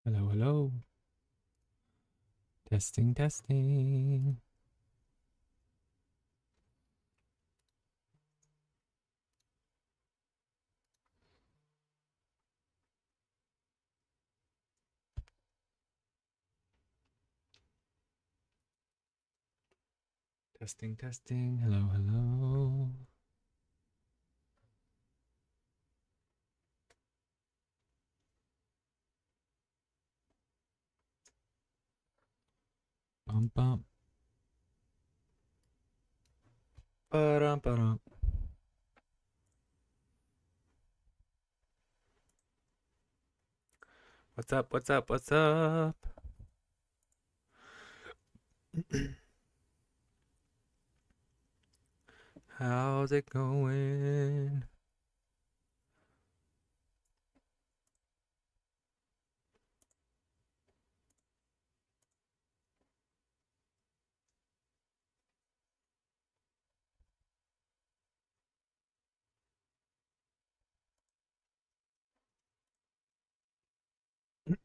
Hello, hello. Testing, testing. Testing, testing. Hello, hello. Bum, bum. Ba-dum, ba-dum. What's up, what's up, what's up? How's it going?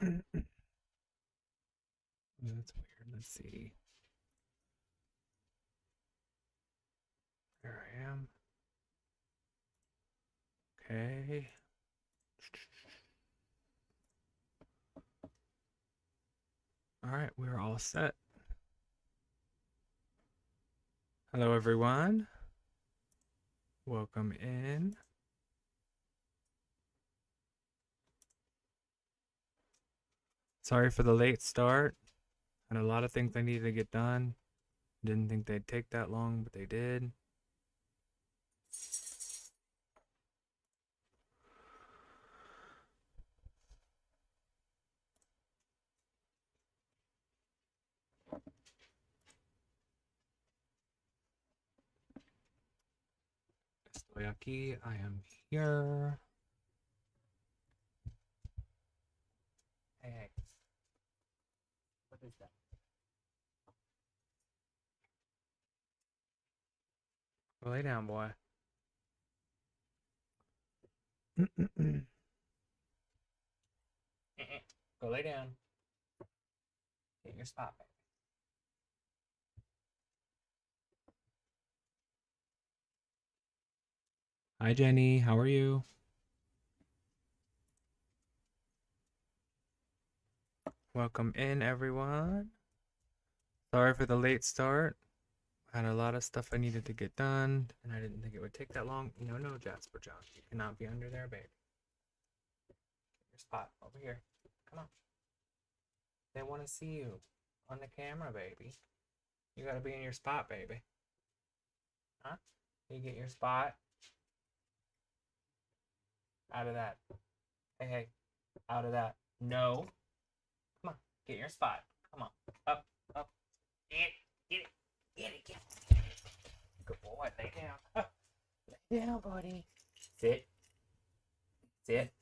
That's weird. Let's see. There I am. Okay. All right, we're all set. Hello, everyone. Welcome in. Sorry for the late start. Had a lot of things I needed to get done. Didn't think they'd take that long, but they did. Estoy aquí. I am here. Hey, what is that? Go lay down, boy. Go lay down. Get your spot back. Hi, Jenny. How are you? Welcome in, everyone. Sorry for the late start. Had a lot of stuff I needed to get done, and I didn't think it would take that long. No, Jasper John. You cannot be under there, baby. Get your spot over here. Come on. They want to see you on the camera, baby. You got to be in your spot, baby. Huh? You get your spot. Out of that. Hey, out of that. No. Come on. Get your spot. Come on. Up, up. Get it. Get it. Good boy. Lay down. Lay down, buddy. Sit. Sit.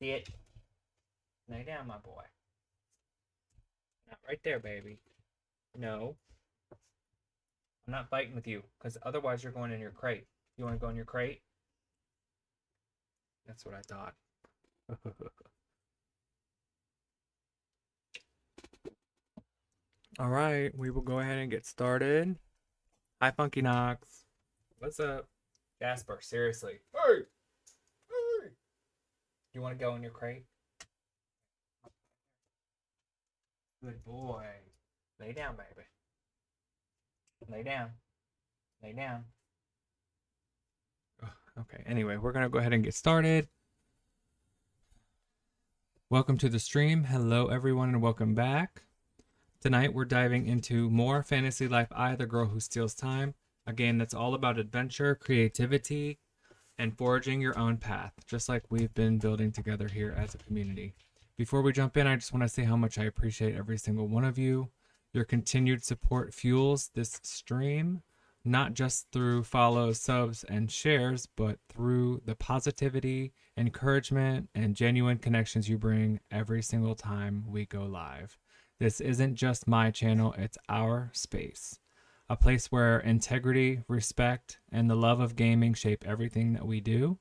Lay down, my boy. Not right there, baby. No. I'm not fighting with you, because otherwise you're going in your crate. You want to go in your crate? That's what I thought. All right, we will go ahead and get started. Hi, Funky Knox. What's up? Jasper, seriously. Hey! You want to go in your crate? Good boy. Lay down, baby. Lay down. Lay down. Okay, anyway, we're going to go ahead and get started. Welcome to the stream. Hello, everyone, and welcome back. Tonight, we're diving into more Fantasy Life I, the Girl Who Steals Time, a game that's all about adventure, creativity, and forging your own path, just like we've been building together here as a community. Before we jump in, I just want to say how much I appreciate every single one of you. Your continued support fuels this stream, not just through follows, subs, and shares, but through the positivity, encouragement, and genuine connections you bring every single time we go live. This isn't just my channel, it's our space. A place where integrity, respect, and the love of gaming shape everything that we do.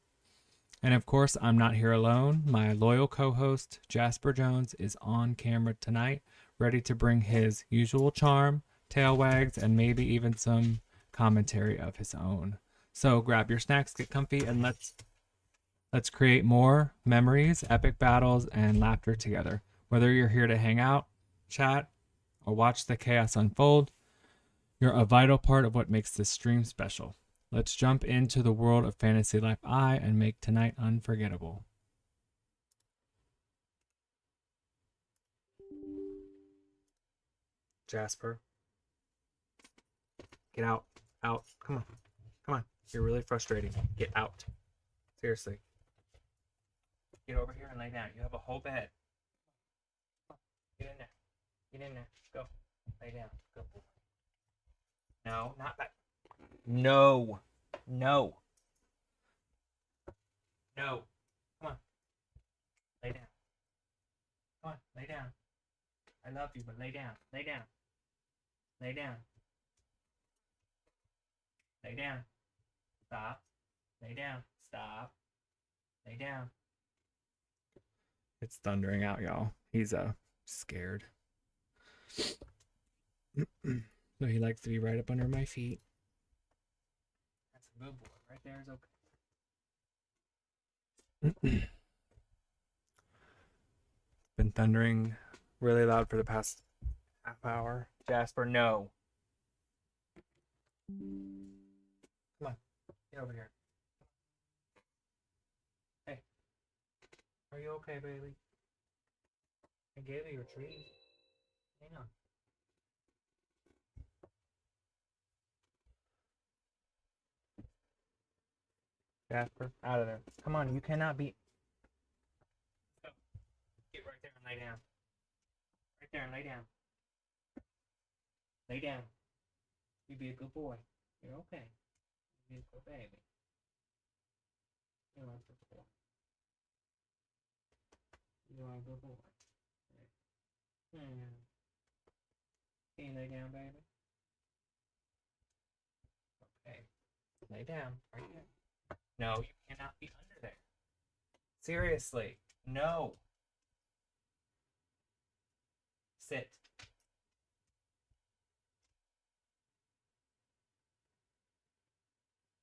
And of course, I'm not here alone. My loyal co-host, Jasper Jones, is on camera tonight, ready to bring his usual charm, tail wags, and maybe even some commentary of his own. So grab your snacks, get comfy, and let's create more memories, epic battles, and laughter together. Whether you're here to hang out, chat, or watch the chaos unfold, you're a vital part of what makes this stream special. Let's jump into the world of Fantasy Life I and make tonight unforgettable. Jasper, get out. Out. Come on. Come on. You're really frustrating. Get out. Seriously. Get over here and lay down. You have a whole bed. Get in there. Get in there. Go. Lay down. Go. No, not back. No. No. No. Come on. Lay down. Come on. Lay down. I love you, but lay down. Lay down. Lay down. Lay down. Stop. Lay down. Stop. Lay down. It's thundering out, y'all. He's scared. So he likes to be right up under my feet. That's a good boy. Right there is okay. Been thundering really loud for the past half hour. Jasper, no. Come on. Get over here. Hey. Are you okay, baby? I gave you your treat. Hang on. Jasper, out of there. Come on, you cannot be. Go. Get right there and lay down. Right there and lay down. Lay down. You be a good boy. You're okay. You be a good baby. You are a good boy. You are a good boy. Can you lay down, baby? Okay. Lay down. Right there. No, you cannot be under there. Seriously. No. Sit.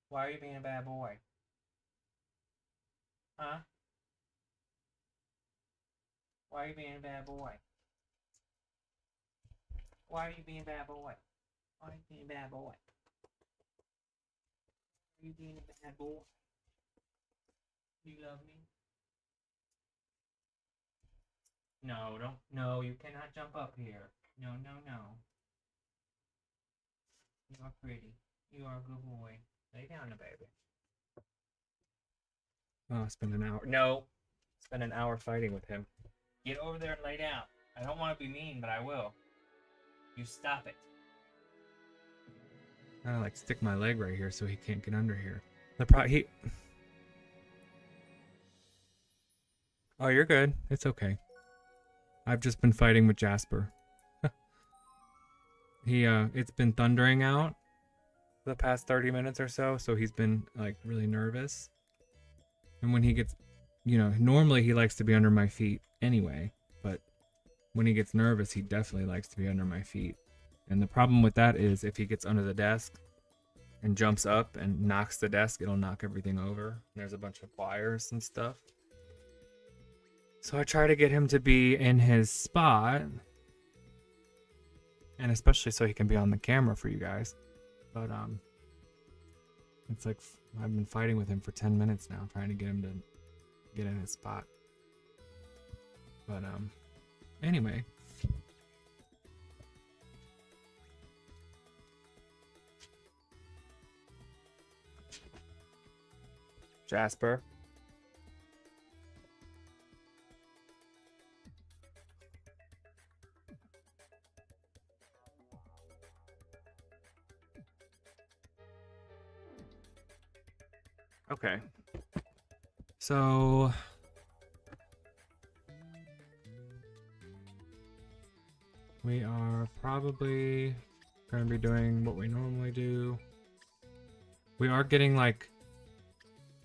Why are you being a bad boy? Huh? Why are you being a bad boy? Why are you being a bad boy? Why are you being a bad boy? Are you being a bad boy? You love me? No, don't. No, you cannot jump up here. No, no, no. You are pretty. You are a good boy. Lay down, baby. Oh, spend an hour. No. Spend an hour fighting with him. Get over there and lay down. I don't want to be mean, but I will. You stop it. I like stick my leg right here so he can't get under here. Oh, you're good. It's okay. I've just been fighting with Jasper. It's been thundering out the past 30 minutes or so, so he's been like really nervous. And when he gets, normally he likes to be under my feet anyway, but when he gets nervous, he definitely likes to be under my feet. And the problem with that is if he gets under the desk and jumps up and knocks the desk, it'll knock everything over. There's a bunch of wires and stuff. So I try to get him to be in his spot, and especially so he can be on the camera for you guys. But it's like I've been fighting with him for 10 minutes now, trying to get him to get in his spot. But anyway. Jasper. Okay. So we are probably going to be doing what we normally do. We are getting like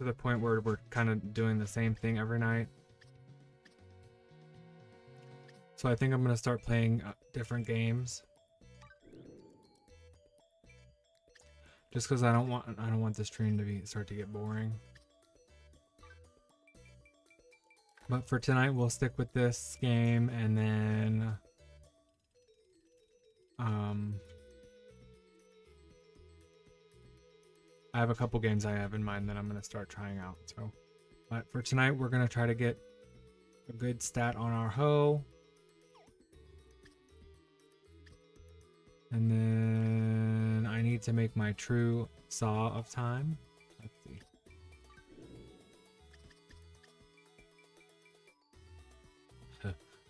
to the point where we're kind of doing the same thing every night. So I think I'm gonna start playing different games. Just because I don't want the stream to start to get boring. But for tonight, we'll stick with this game, and then I have a couple games I have in mind that I'm gonna start trying out. So, but for tonight, we're gonna try to get a good stat on our hoe, and then I need to make my true saw of time. Let's see.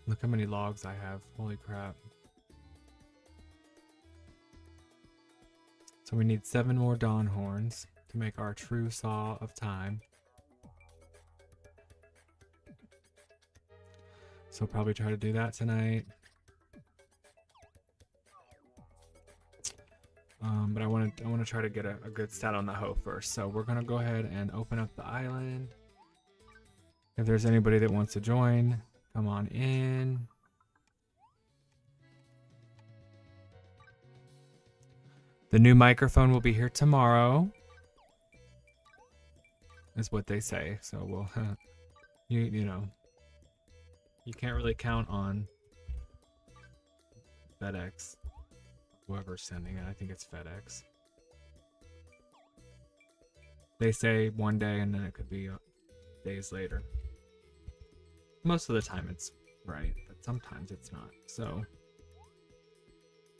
Look how many logs I have. Holy crap. So we need 7 more dawn horns to make our true saw of time. So probably try to do that tonight. But I want to try to get a good stat on the hoe first. So we're gonna go ahead and open up the island. If there's anybody that wants to join, come on in. The new microphone will be here tomorrow, is what they say. So we'll, you know, you can't really count on FedEx, whoever's sending it. I think it's FedEx. They say one day, and then it could be days later. Most of the time it's right, but sometimes it's not. So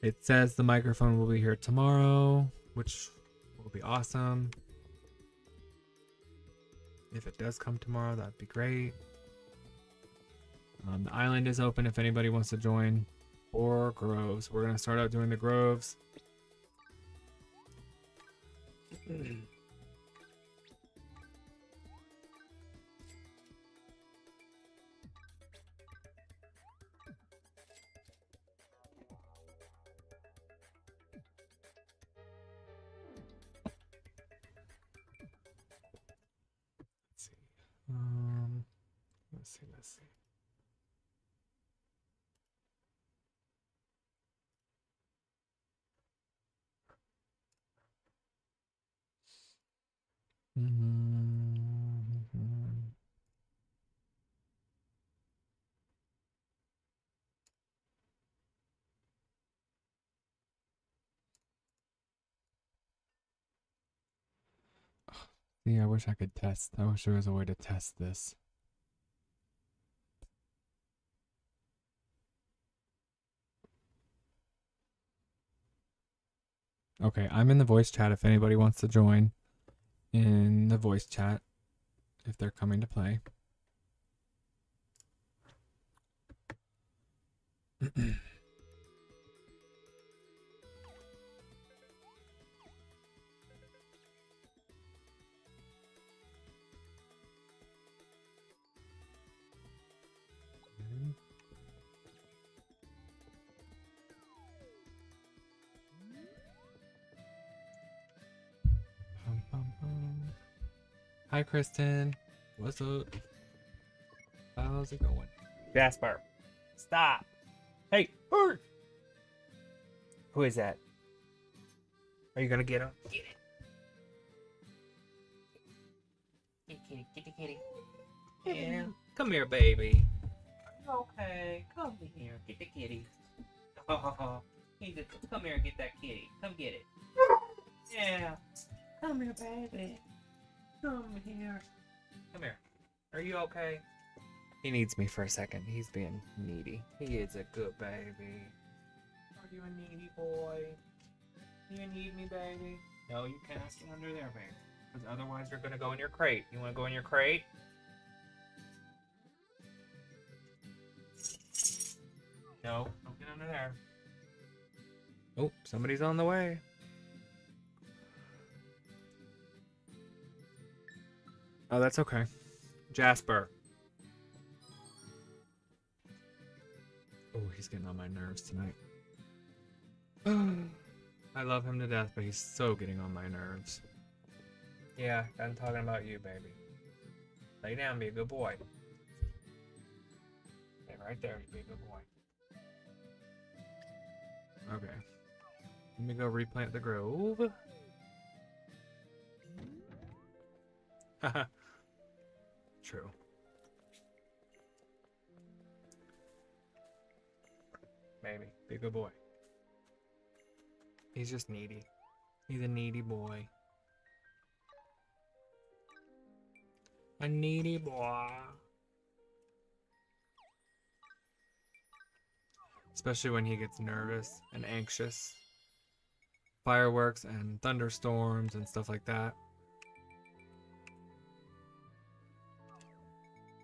it says the microphone will be here tomorrow, which will be awesome. If it does come tomorrow, that'd be great. The island is open if anybody wants to join. Or groves. We're gonna start out doing the groves. Let's see. Yeah, I wish I could test. I wish there was a way to test this. Okay, I'm in the voice chat if anybody wants to join in the voice chat if they're coming to play. Hi, Kristen. What's up? How's it going? Jasper, stop. Hey, who is that? Are you gonna get him? Get it. Get kitty, get the kitty. Yeah, come here, baby. Okay, come here, get the kitty. Oh, come here and get that kitty. Come get it. Yeah, come here, baby. Come here. Come here. Are you okay? He needs me for a second. He's being needy. He is a good baby. Are you a needy boy? You need me, baby? No, you cannot get under there, baby. Because otherwise you're going to go in your crate. You want to go in your crate? No, don't get under there. Oh, somebody's on the way. Oh, that's okay. Jasper. Oh, he's getting on my nerves tonight. I love him to death, but he's so getting on my nerves. Yeah, I'm talking about you, baby. Lay down, be a good boy. Stay right there, be a good boy. Okay. Let me go replant the grove. Haha. True. Maybe. Be a good boy. He's just needy. He's a needy boy. A needy boy. Especially when he gets nervous and anxious. Fireworks and thunderstorms and stuff like that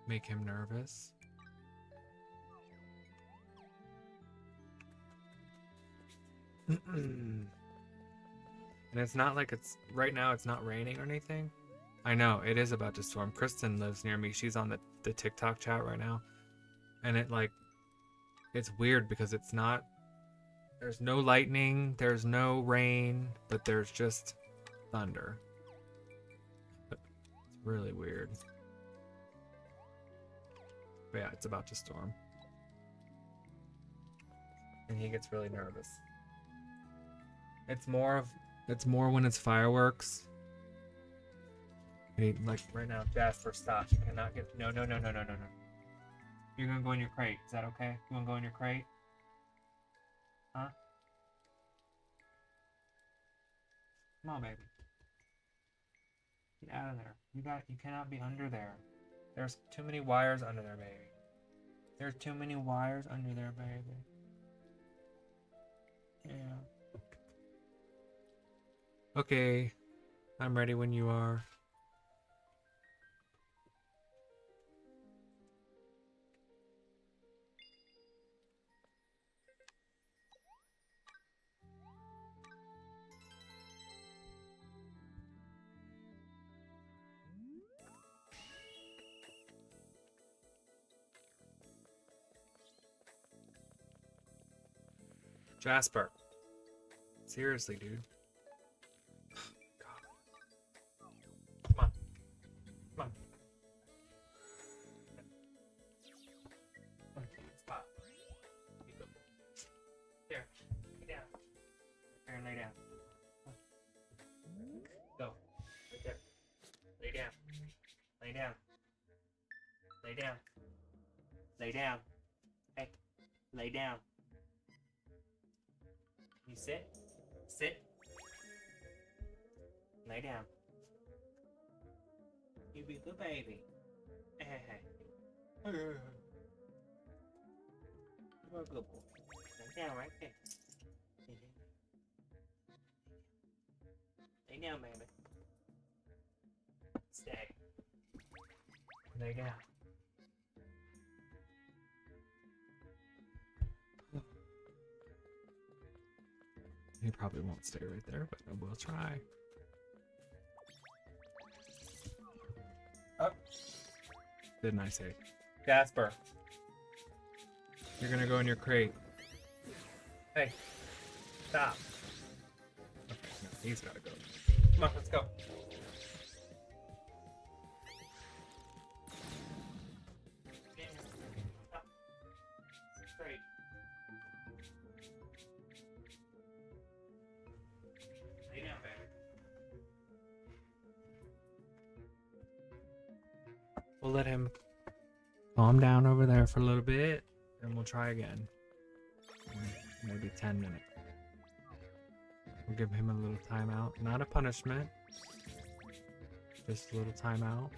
make him nervous. And it's not like it's right now it's not raining or anything. I know it is about to storm. Kristen lives near me. She's on the TikTok chat right now. And it's weird because it's not, there's no lightning, there's no rain, but there's just thunder. It's really weird. But yeah, it's about to storm. And he gets really nervous. It's more when it's fireworks. Like right now, Jasper, stop. You cannot get, no. You're gonna go in your crate. Is that okay? You wanna go in your crate? Huh? Come on, baby. Get out of there. You cannot be under there. There's too many wires under there, baby. There's too many wires under there, baby. Yeah. Okay. I'm ready when you are. Jasper. Seriously, dude. God. Come on. Come on. Stop. Here. Lay down. Here and lay down. Go. Right there. Lay down. Lay down. Lay down. Lay down. Hey. Lay down. You sit. Sit. Lay down. You be the baby. Hey, hey. You're a good boy. Lay down right there. Lay down, baby. Stay. Lay down. He probably won't stay right there, but we'll try. Oh. Didn't I say? Jasper. You're gonna go in your crate. Hey. Stop. Okay, no, he's gotta go. Come on, let's go. Straight. Lay down, baby. We'll let him calm down over there for a little bit, and we'll try again. Maybe 10 minutes. We'll give him a little timeout. Not a punishment. Just a little timeout.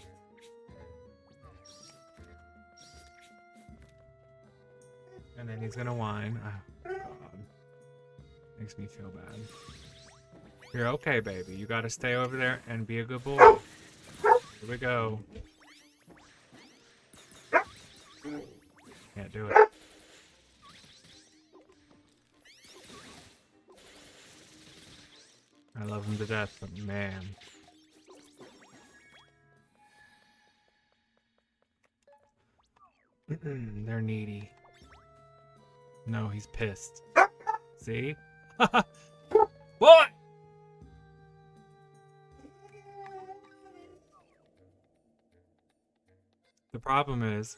And then he's gonna whine. Oh, God. Makes me feel bad. You're okay, baby. You gotta stay over there and be a good boy. Here we go. Can't do it. I love him to death, but man. They're needy. No, he's pissed. See? What? problem is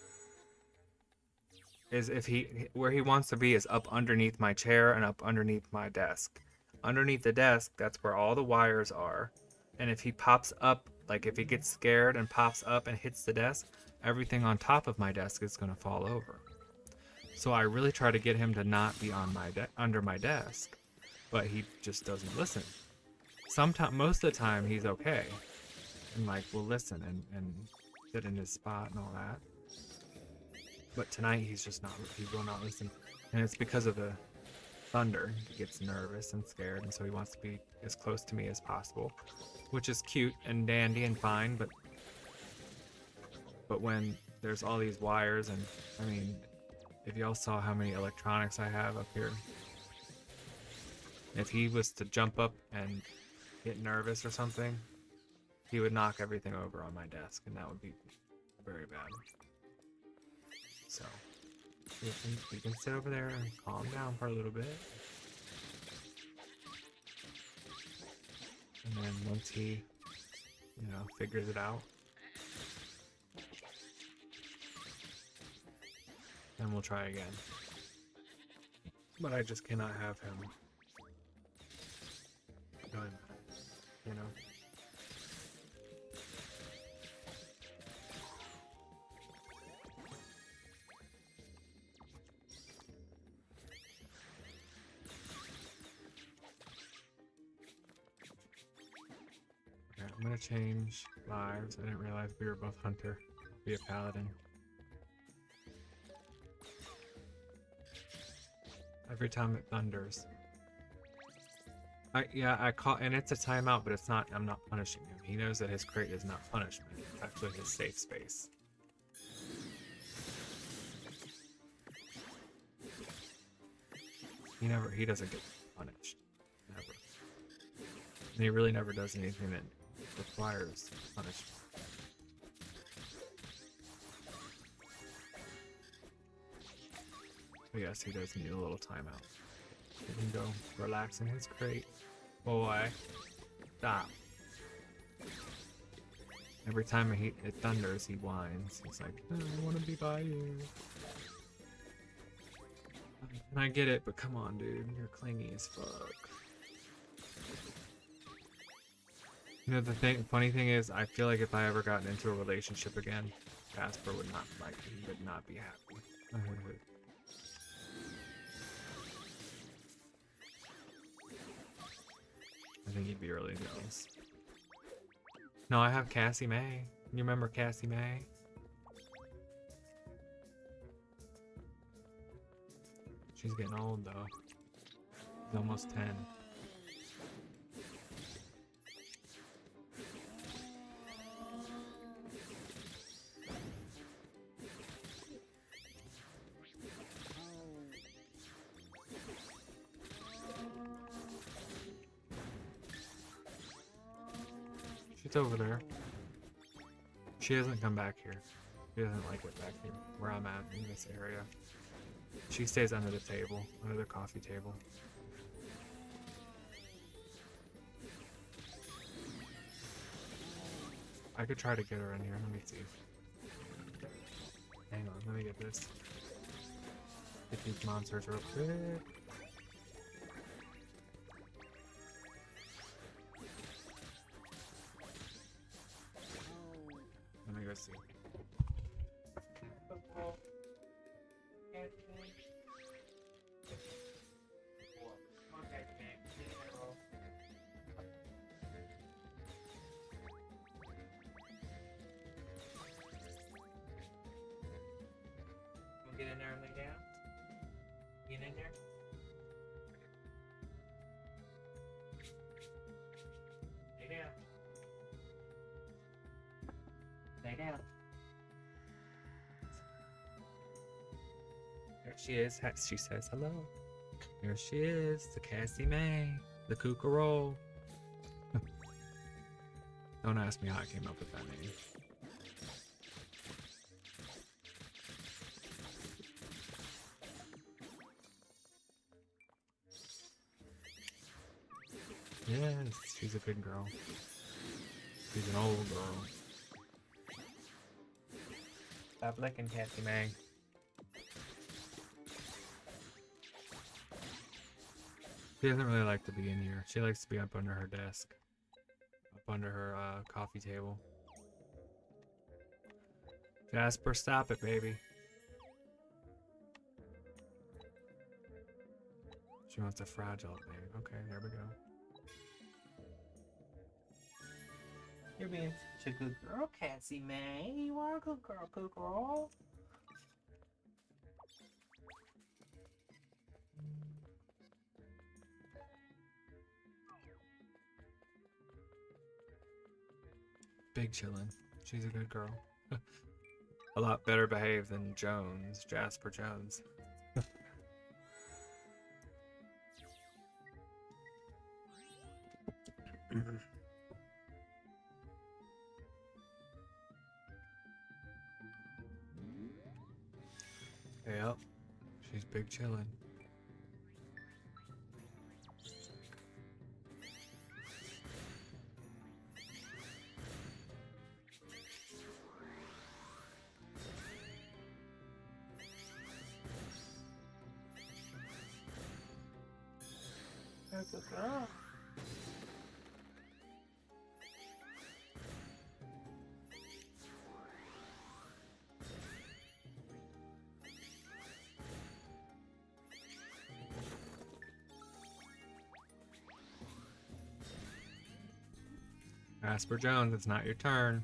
if where he wants to be is up underneath my chair and up underneath my desk. Underneath the desk, that's where all the wires are. And if he pops up, like if he gets scared and pops up and hits the desk, everything on top of my desk is going to fall over. So I really try to get him to not be on my under my desk, but he just doesn't listen. Sometimes, most of the time, he's okay, and like will listen and sit in his spot and all that. But tonight he's just not. He will not listen, and it's because of the thunder. He gets nervous and scared, and so he wants to be as close to me as possible, which is cute and dandy and fine. But when there's all these wires, and I mean, if y'all saw how many electronics I have up here, if he was to jump up and get nervous or something, he would knock everything over on my desk, and that would be very bad. So we can sit over there and calm down for a little bit, and then once he, figures it out, then we'll try again. But I just cannot have him doing that, Okay, I'm gonna change lives. I didn't realize we were both hunter. I'll be a paladin. Every time it thunders. I call, and it's a timeout, but it's not. I'm not punishing him. He knows that his crate is not punishment. It's actually his safe space. He doesn't get punished. Never. And he really never does anything that requires punishment. But yes, he does need a little timeout. He can go relax in his crate. Boy, stop. Every time it thunders, he whines. He's like, I want to be by you. And I get it, but come on, dude. You're clingy as fuck. The funny thing is, I feel like if I ever got into a relationship again, Casper would not like me. He would not be happy. I think he'd be really jealous. No, I have Cassie May. You remember Cassie May? She's getting old though. She's almost 10. She's over there. She hasn't come back here. She doesn't like it back here, where I'm at in this area. She stays under the table, under the coffee table. I could try to get her in here. Let me see. Hang on, let me get this. Get these monsters real quick. Let me go see. Get in there and lay down. Get in there. Lay down. Lay down. There she is. She says hello. There she is, the Cassie May, the Kookaroo. Don't ask me how I came up with that name. Yes, she's a good girl. She's an old girl. Stop licking, Cassie May. She doesn't really like to be in here. She likes to be up under her desk. Up under her coffee table. Jasper, stop it, baby. She wants a fragile thing. Okay, there we go. You're being such a good girl, Cassie May. You are a good girl, good girl. Big chillin'. She's a good girl. A lot better behaved than Jones, Jasper Jones. Yep, she's big chillin'. That's a girl. Jasper Jones, it's not your turn.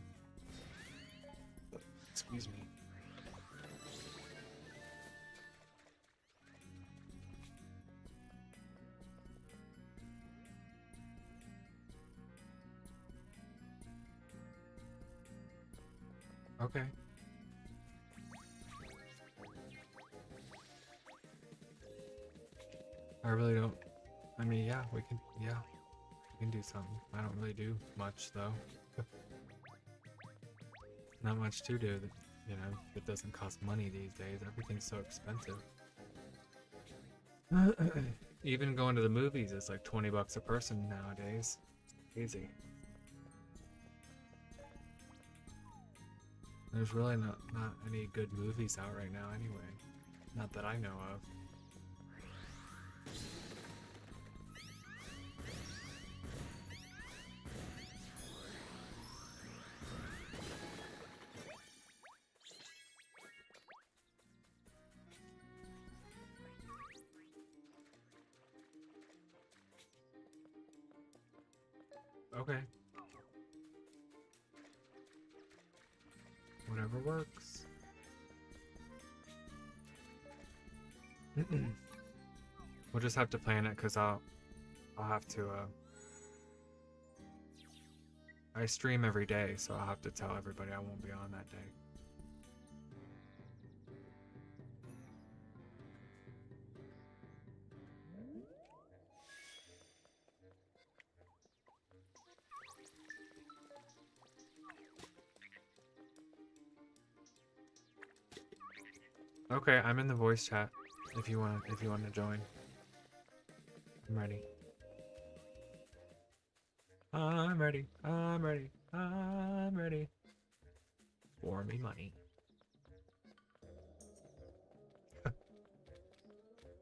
Excuse me. Okay. I really don't. I mean, yeah, we can do something. I don't really do much though. Not much to do that, you know, it doesn't cost money these days. Everything's so expensive. Even going to the movies is like 20 bucks a person nowadays. Easy. There's really not any good movies out right now anyway. Not that I know of. Okay. Whatever works. We'll just have to plan it because I'll have to I stream every day, so I'll have to tell everybody I won't be on that day. Okay, I'm in the voice chat if you want to join. I'm ready. I'm ready. I'm ready. I'm ready. For me money.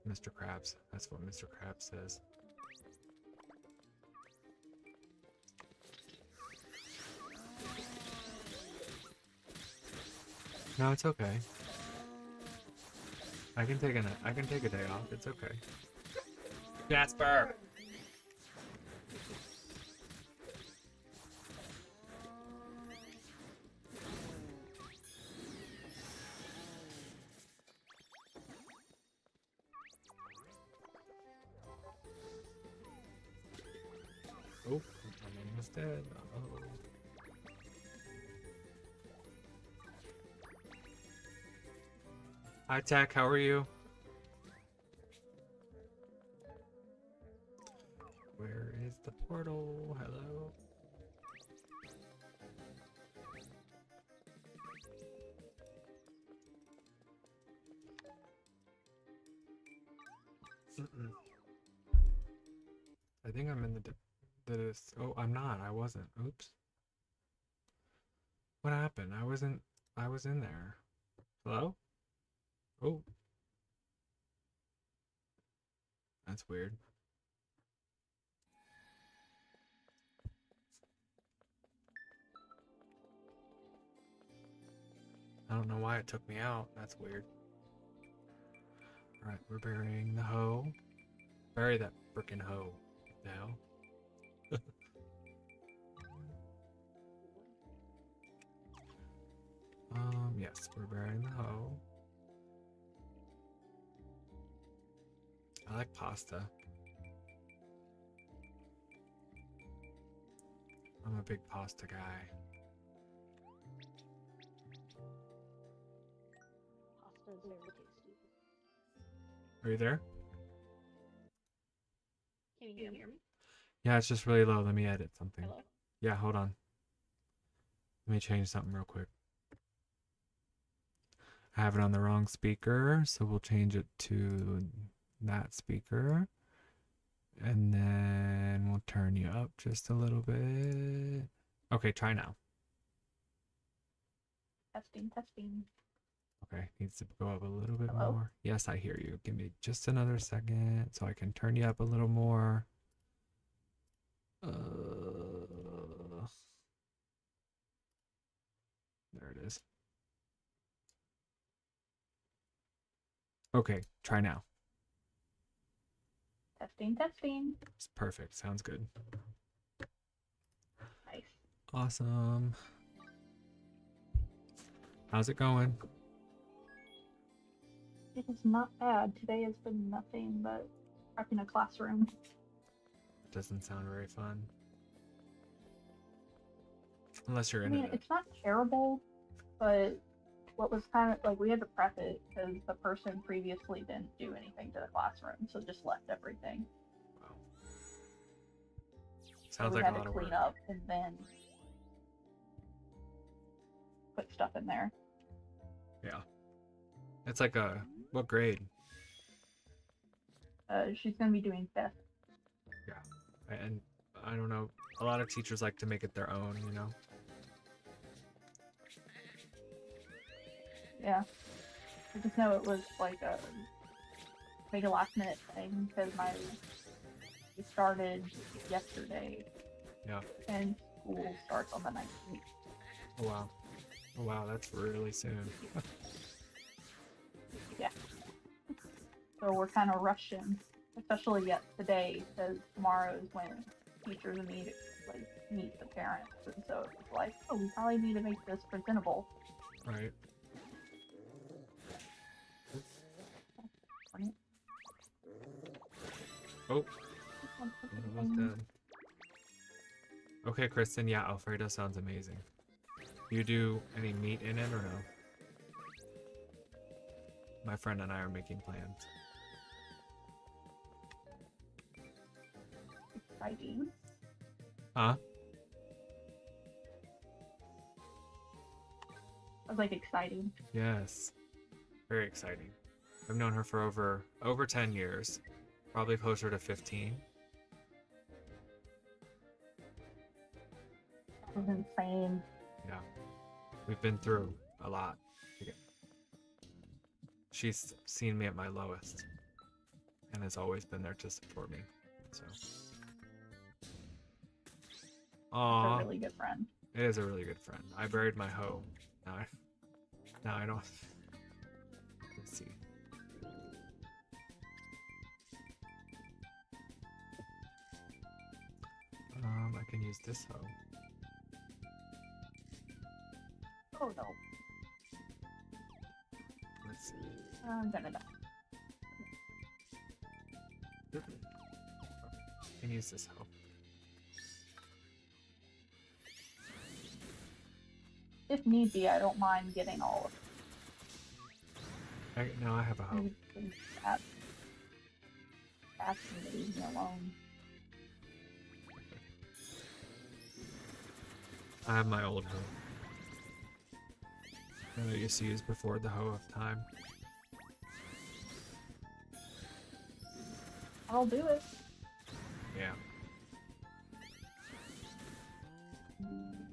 Mr. Krabs. That's what Mr. Krabs says. No, it's okay. I can take a day off. It's okay. Jasper. Oh, I'm almost dead. Uh-oh. Hi, Tech. How are you? Where is the portal? Hello? I think I'm in the oh, I'm not. I wasn't. Oops. What happened? I was in there. Hello? Oh. That's weird. I don't know why it took me out. That's weird. Alright, we're burying the hoe. Bury that frickin' hoe. What the hell? Yes, we're burying the hoe. I like pasta. I'm a big pasta guy. Pasta is very tasty. Are you there? Can you hear me? Yeah, it's just really low. Let me edit something. Hello? Yeah, hold on. Let me change something real quick. I have it on the wrong speaker, so we'll change it to that speaker. And then we'll turn you up just a little bit. Okay, try now. Testing, testing. Okay, needs to go up a little bit Hello? more. Yes, I hear you. Give me just another second so I can turn you up a little more. There it is. Okay, try now. Testing, testing. It's perfect. Sounds good. Nice. Awesome. How's it going? It is not bad. Today has been nothing but prepping a classroom. Doesn't sound very fun. Unless you're I in mean, it. it's not terrible, but what was kind of like we had to prep it because the person previously didn't do anything to the classroom, so just left everything. Wow. So Sounds we like had a lot to of clean work. up and then put stuff in there. Yeah. It's like a what grade? She's gonna be doing fifth. Yeah. And I don't know. A lot of teachers like to make it their own, you know? Yeah. I just know it was like a last minute thing because we started yesterday. Yeah. And school starts on the 19th. Oh wow. Oh wow, that's really soon. Yeah. So we're kind of rushing, especially yet today because tomorrow is when teachers meet the parents, and so it's like, oh, we probably need to make this presentable. Right. Right? Oh, almost dead. Okay, Kristen, yeah, Alfredo sounds amazing. You do any meat in it or no? My friend and I are making plans. Exciting. Huh? I was like, exciting. Yes. Very exciting. I've known her for over 10 years. Probably closer to 15. That was insane. Yeah. We've been through a lot together. She's seen me at my lowest and has always been there to support me. So. It's Aw. a really good friend. It is a really good friend. I buried my hoe. Now I don't. Let's see. I can use this hoe. Oh no. Let's see. I'm gonna die. I can use this hoe. If need be, I don't mind getting all of Now I have a hoe. it. Please ask me to leave me alone. I have my old hoe that I used to use before the hoe of time. I'll do it. Yeah. I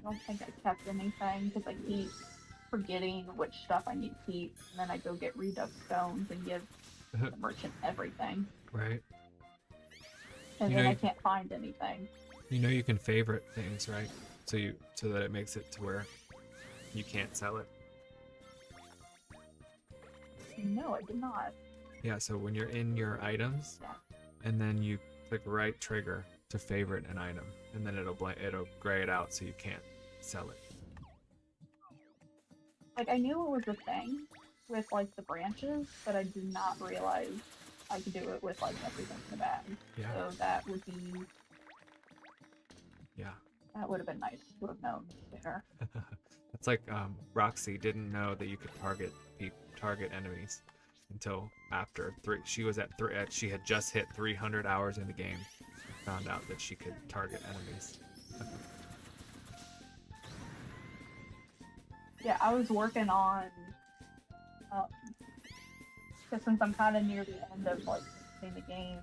don't think I kept anything because I keep forgetting which stuff I need to keep, and then I go get redux stones and give the merchant everything. Right. And You then know, I can't find anything. You know you can favorite things, right? So that it makes it to where you can't sell it. No, I did not. Yeah, so when you're in your items, Yeah. and then you click right trigger to favorite an item, and then it'll gray it out so you can't sell it. Like, I knew it was a thing with, like, the branches, but I did not realize I could do it with, like, everything in the bag. Yeah. So that would be... Yeah. That would have been nice to have known sooner. It's like Roxy didn't know that you could target enemies until after she had just hit 300 hours in the game, found out that she could target enemies. Yeah, I was working on, because since I'm kind of near the end of, like, finishing the game,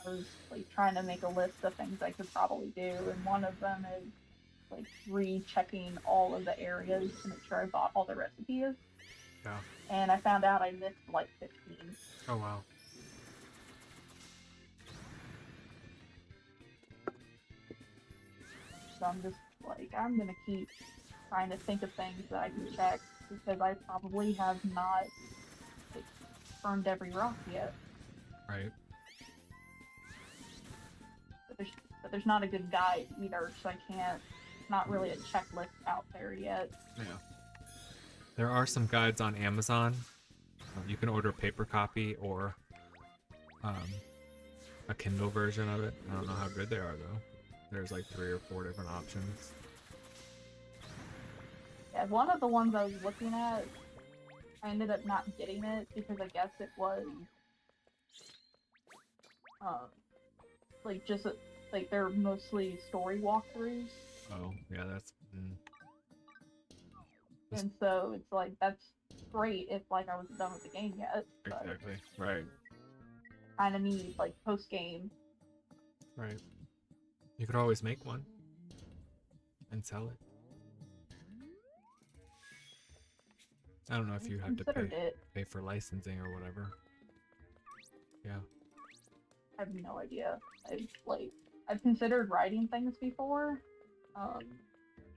I was, like, trying to make a list of things I could probably do, and one of them is, like, rechecking all of the areas to make sure I bought all the recipes. Yeah. And I found out I missed, like, 15. Oh, wow. So I'm just, like, I'm gonna keep trying to think of things that I can check, because I probably have not, like, burned every rock yet. Right. But there's not a good guide either, so I can't, not really a checklist out there yet. Yeah. There are some guides on Amazon. You can order a paper copy or a Kindle version of it. I don't know how good they are though. There's like 3 or 4 different options. Yeah, one of the ones I was looking at, I ended up not getting it because I guess it was, like, just, like, they're mostly story walkthroughs. Oh, yeah, that's... And so it's like, that's great if, like, I wasn't done with the game yet. Exactly, right. Kind of need, like, post-game. Right. You could always make one and sell it. I don't know if you have to pay for licensing or whatever. Yeah. I have no idea. I've considered writing things before,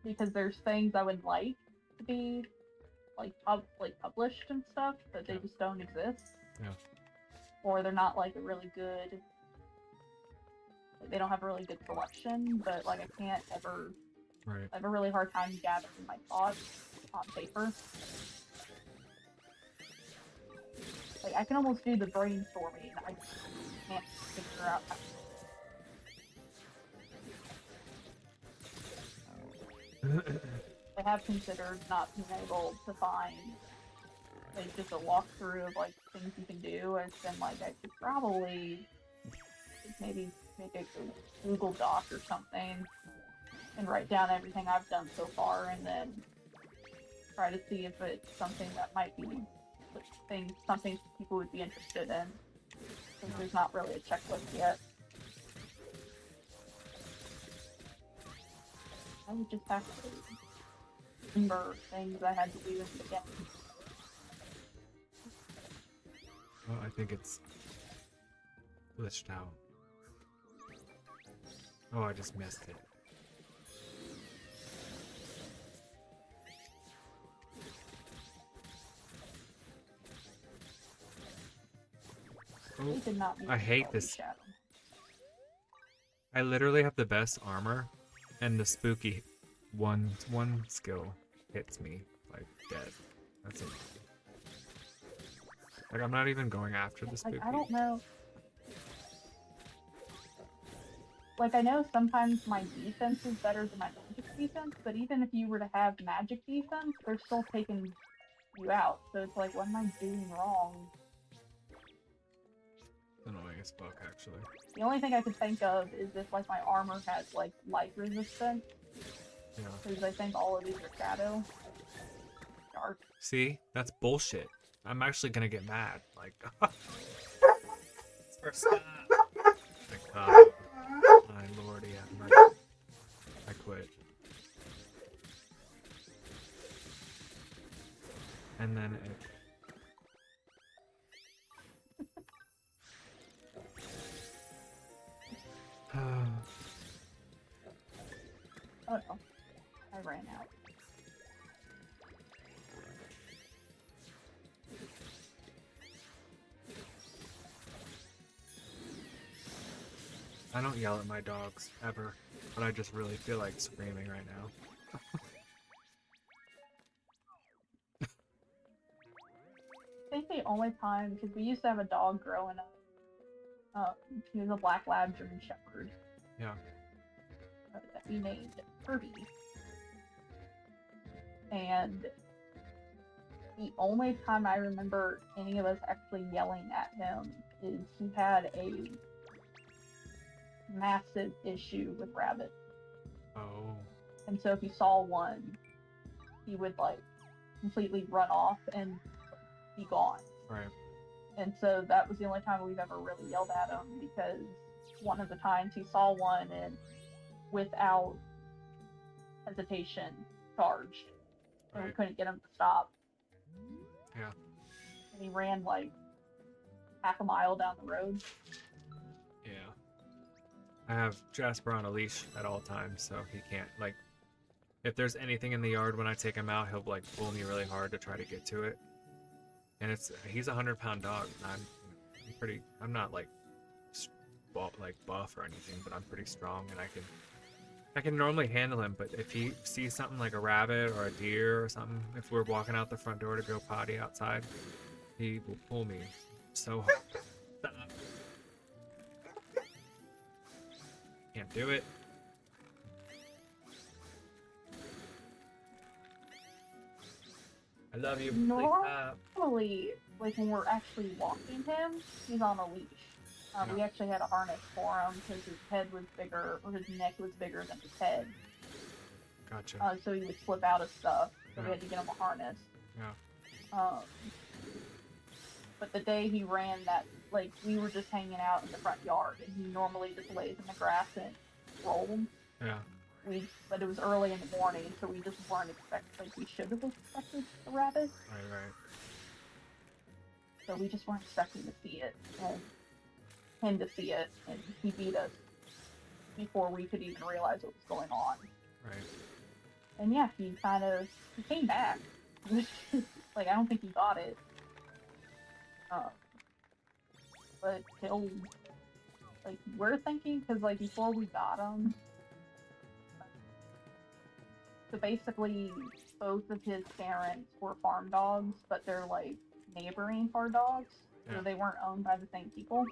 because there's things I would like to be, like, published and stuff, but they just don't exist. Yeah. Or they're not, like, a really good, like, they don't have a really good selection, but, like, I can't ever, Right. I have a really hard time gathering my thoughts on paper. Like, I can almost do the brainstorming, I just can't figure out how I have considered not being able to find, like, just a walkthrough of, like, things you can do. It's been like, I could probably maybe make a Google Doc or something and write down everything I've done so far, and then try to see if it's something that might be something people would be interested in, since there's not really a checklist yet. I would just have to remember things I had to do in the beginning. Well, I think it's glitched out. Oh, I just missed it. Oh, I hate this. I literally have the best armor, and the spooky one skill hits me like dead. That's it. Like, I'm not even going after the spooky. I don't know. Like, I know sometimes my defense is better than my magic defense, but even if you were to have magic defense, they're still taking you out. So it's like, what am I doing wrong? Annoying as fuck, actually. The only thing I could think of is if, like, my armor has, like, light resistance. Yeah. Because I think all of these are shadow. Dark. See? That's bullshit. I'm actually gonna get mad. Like, stop. My God. My lordy, I quit. And then it... Oh no, I ran out. I don't yell at my dogs, ever. But I just really feel like screaming right now. I think the only time, because we used to have a dog growing up. He was a black lab German shepherd. Yeah. That we named Kirby. And the only time I remember any of us actually yelling at him is he had a massive issue with rabbits. Oh. And so if he saw one, he would like completely run off and be gone. Right. And so that was the only time we've ever really yelled at him, because one of the times he saw one and without hesitation charged. And we couldn't get him to stop. Yeah. And he ran like half a mile down the road. Yeah. I have Jasper on a leash at all times, so he can't, like, if there's anything in the yard when I take him out, he'll like pull me really hard to try to get to it. And he's a 100-pound dog. I'm not like buff or anything, but I'm pretty strong, and I can normally handle him. But if he sees something like a rabbit or a deer or something, if we're walking out the front door to go potty outside, he will pull me so hard. Stop. Can't do it. I love you. Normally, like when we're actually walking him, he's on a leash. We actually had a harness for him because his head was bigger, or his neck was bigger than his head. Gotcha. So he would slip out of stuff, so we had to get him a harness. Yeah. But the day he ran that, like, we were just hanging out in the front yard, and he normally just lays in the grass and rolls. Yeah. But it was early in the morning, so we just weren't expecting, like, we should have expected a rabbit. Right. So we just weren't expecting to see it, and him to see it, and he beat us before we could even realize what was going on. Right. And yeah, he came back. Like, I don't think he got it. But he'll, like, we're thinking, because, like, before we got him, so basically, both of his parents were farm dogs, but they're, like, neighboring farm dogs, so they weren't owned by the same people.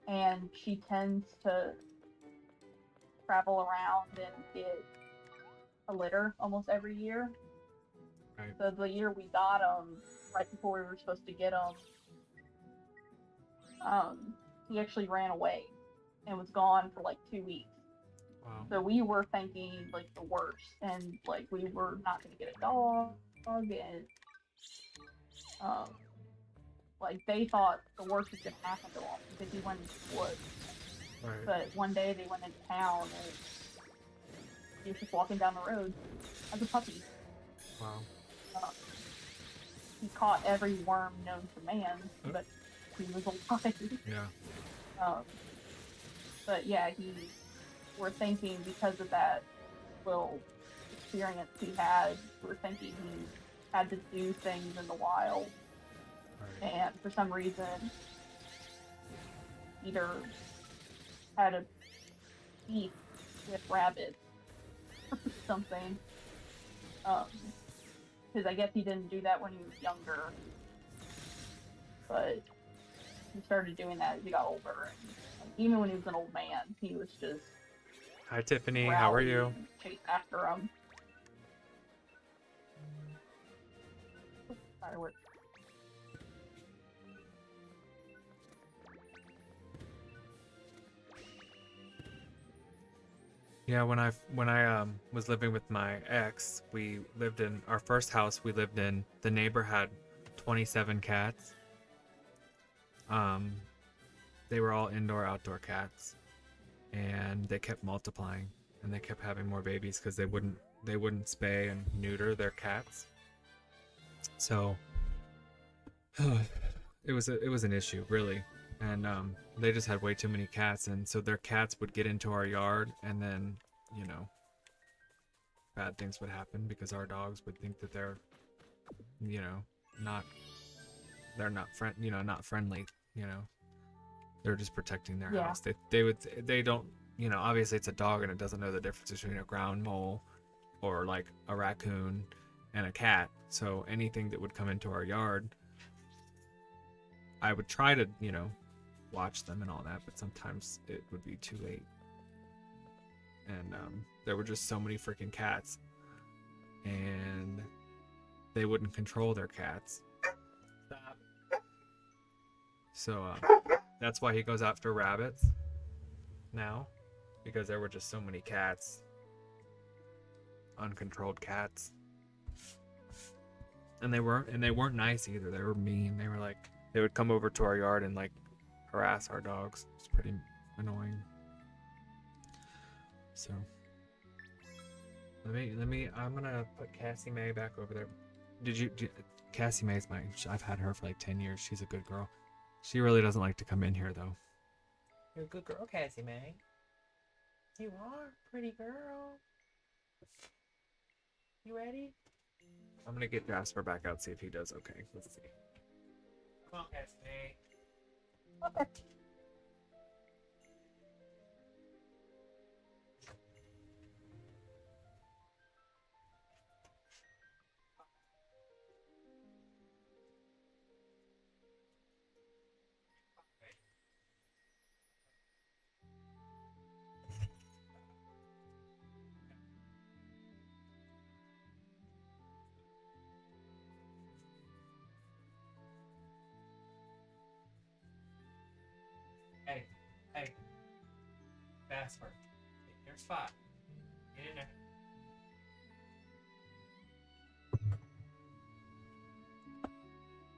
And she tends to travel around and get a litter almost every year. Right. So the year we got him, right before we were supposed to get him, he actually ran away and was gone for like 2 weeks. Wow. So we were thinking like the worst, and like we were not going to get a dog, and like they thought the worst was going to happen to him because he went into the woods. Right. But one day they went into town and he was just walking down the road as a puppy. Wow. He caught every worm known to man, but he was alive. Yeah. But yeah, we're thinking because of that little experience he had, we're thinking he had to do things in the wild. Right. And for some reason, either had a beef with rabbits or something. Because I guess he didn't do that when he was younger. But he started doing that as he got older. And like, even when he was an old man, he was just... Hi, Tiffany. How are you? Chase after him. Fireworks. Yeah, when I was living with my ex, we lived in our first house we lived in. The neighbor had 27 cats. They were all indoor outdoor cats, and they kept multiplying, and they kept having more babies because they wouldn't spay and neuter their cats. So it was an issue, really. And they just had way too many cats, and so their cats would get into our yard, and then, you know, bad things would happen because our dogs would think that they're, you know, not they're not not friendly, you know. They're just protecting their Yeah. house. They don't, you know, obviously it's a dog and it doesn't know the difference between a ground mole or like a raccoon and a cat. So anything that would come into our yard, I would try to, you know, watch them and all that, but sometimes it would be too late. And there were just so many freaking cats, and they wouldn't control their cats. Stop. So that's why he goes after rabbits now, because there were just so many cats, uncontrolled cats, and they weren't nice either. They were mean. They were like, they would come over to our yard and like harass our dogs. It's pretty annoying. So I'm gonna put Cassie May back over there. Cassie May's I've had her for like 10 years. She's a good girl. She really doesn't like to come in here though. You're a good girl, Cassie May. You are, pretty girl. You ready? I'm gonna get Jasper back out, see if he does okay. Let's see. Come on, Cassie May. Okay. Hey, Jasper. Your spot. Get in there.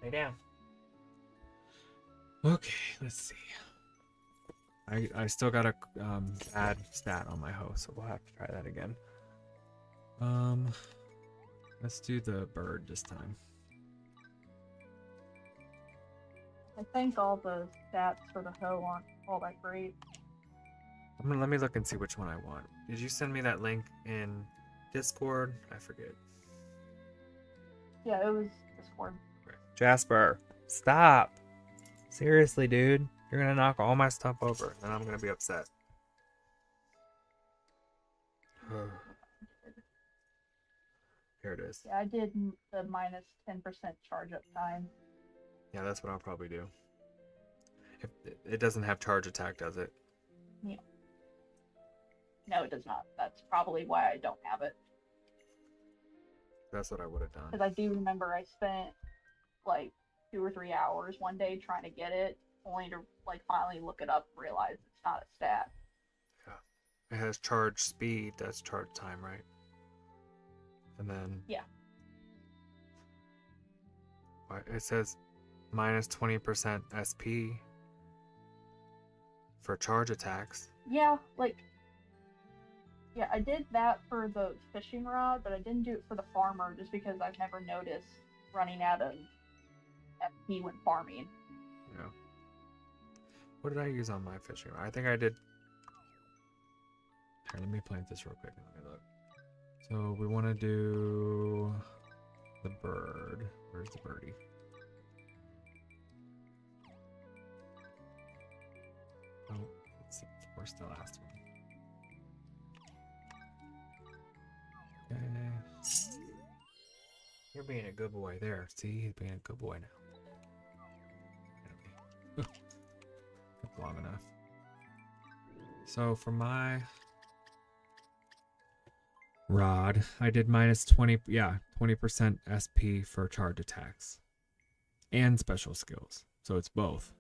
Lay down. Okay, let's see. I still got a bad stat on my host, so we'll have to try that again. Let's do the bird this time. I think all the stats for the hoe aren't all that great. Let me look and see which one I want. Did you send me that link in Discord? I forget. Yeah, it was Discord. Jasper, stop. Seriously, dude. You're gonna knock all my stuff over, and I'm gonna be upset. Here it is. Yeah, I did the minus 10% charge up time. Yeah, that's what I'll probably do. If it doesn't have charge attack, does it? Yeah. No, it does not. That's probably why I don't have it. That's what I would have done. Because I do remember I spent like 2 or 3 hours one day trying to get it, only to like finally look it up and realize it's not a stat. Yeah. It has charge speed, that's charge time, right? And then... Yeah. It says minus 20% SP for charge attacks. Yeah, like... Yeah, I did that for the fishing rod, but I didn't do it for the farmer just because I've never noticed running out of FP when farming. Yeah. What did I use on my fishing rod? I think I did... Here, let me plant this real quick and let me look. So we want to do the bird. Where's the birdie? Oh, where's the last one? Okay. You're being a good boy there. See, he's being a good boy now. Took long enough. So for my rod, I did minus 20% SP for charge attacks and special skills. So it's both.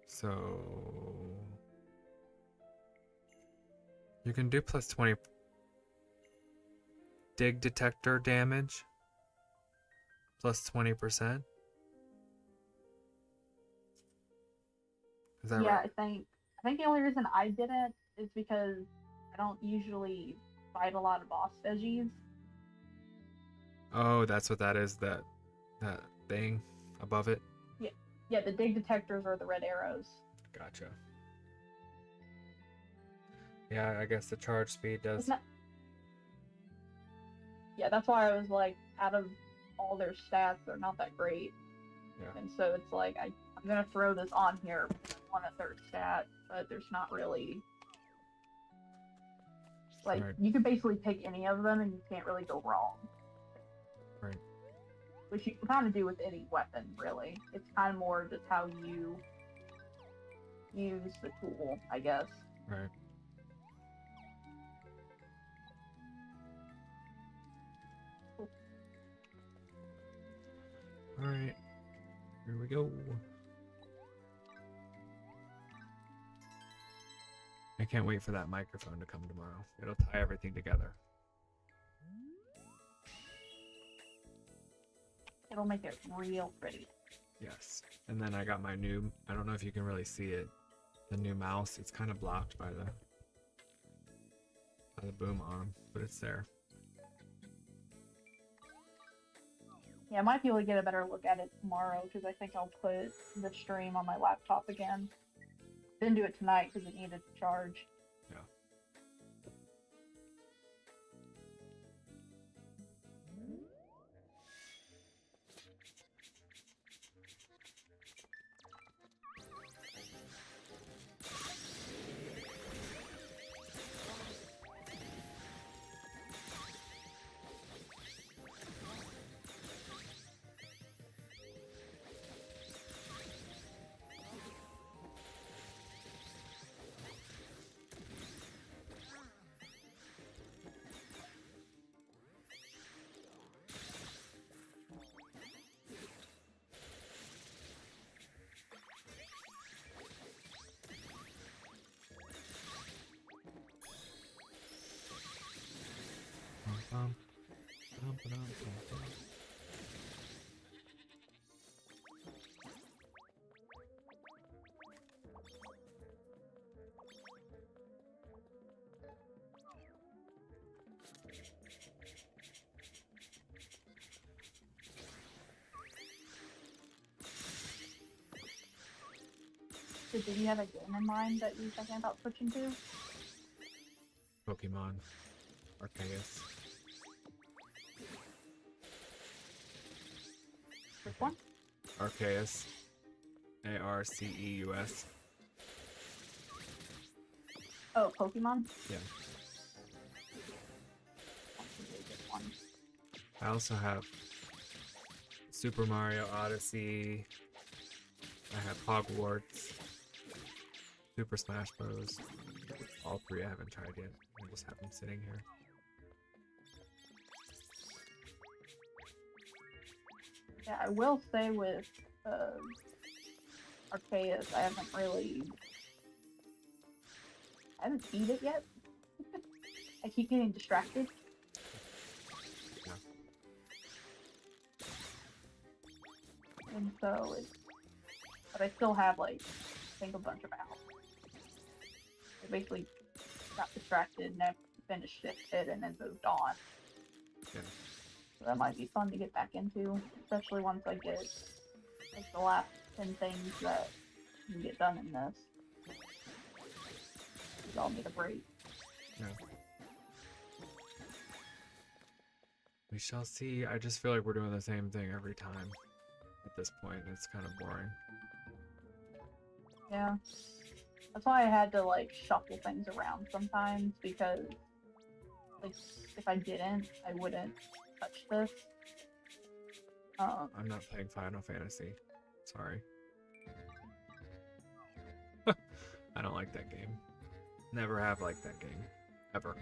So you can do plus 20 dig detector damage plus 20%. Is that Yeah, right? I think the only reason I didn't is because I don't usually fight a lot of boss veggies. Oh, that's what that is. That thing above it. Yeah, yeah. The dig detectors are the red arrows. Gotcha. Yeah, I guess the charge speed It's does. not. Yeah, that's why I was like, out of all their stats, they're not that great. Yeah. And so it's like I'm gonna throw this on here because I want a third stat, but there's not really like Right. you can basically pick any of them and you can't really go wrong. Right. Which you can kind of do with any weapon, really. It's kind of more just how you use the tool, I guess. Right. All right. Here we go. I can't wait for that microphone to come tomorrow. It'll tie everything together. It'll make it real pretty. Yes. And then I got my new, I don't know if you can really see it, the new mouse. It's kind of blocked by the boom arm, but it's there. Yeah, I might be able to get a better look at it tomorrow because I think I'll put the stream on my laptop again. Didn't do it tonight because it needed to charge. Yeah. Bum, bum, bum, bum, bum. So did you have a game in mind that you were thinking about switching to? Pokemon Arceus. Which one? Arceus. Arceus. Oh, Pokemon? Yeah. That's a really good one. I also have Super Mario Odyssey. I have Hogwarts. Super Smash Bros. All three I haven't tried yet. I just have them sitting here. Yeah, I will say with Arceus, I haven't beat it yet. I keep getting distracted. Yeah. And so but I still have like, I think a bunch of out. I basically got distracted and I finished it and then moved on. Yeah. So that might be fun to get back into, especially once I get like the last 10 things that can get done in this. I'll need a break. Yeah. We shall see. I just feel like we're doing the same thing every time at this point. It's kind of boring. Yeah. That's why I had to like shuffle things around sometimes because like if I didn't, I wouldn't touch this. I'm not playing Final Fantasy. Sorry. I don't like that game. Never have liked that game. Ever.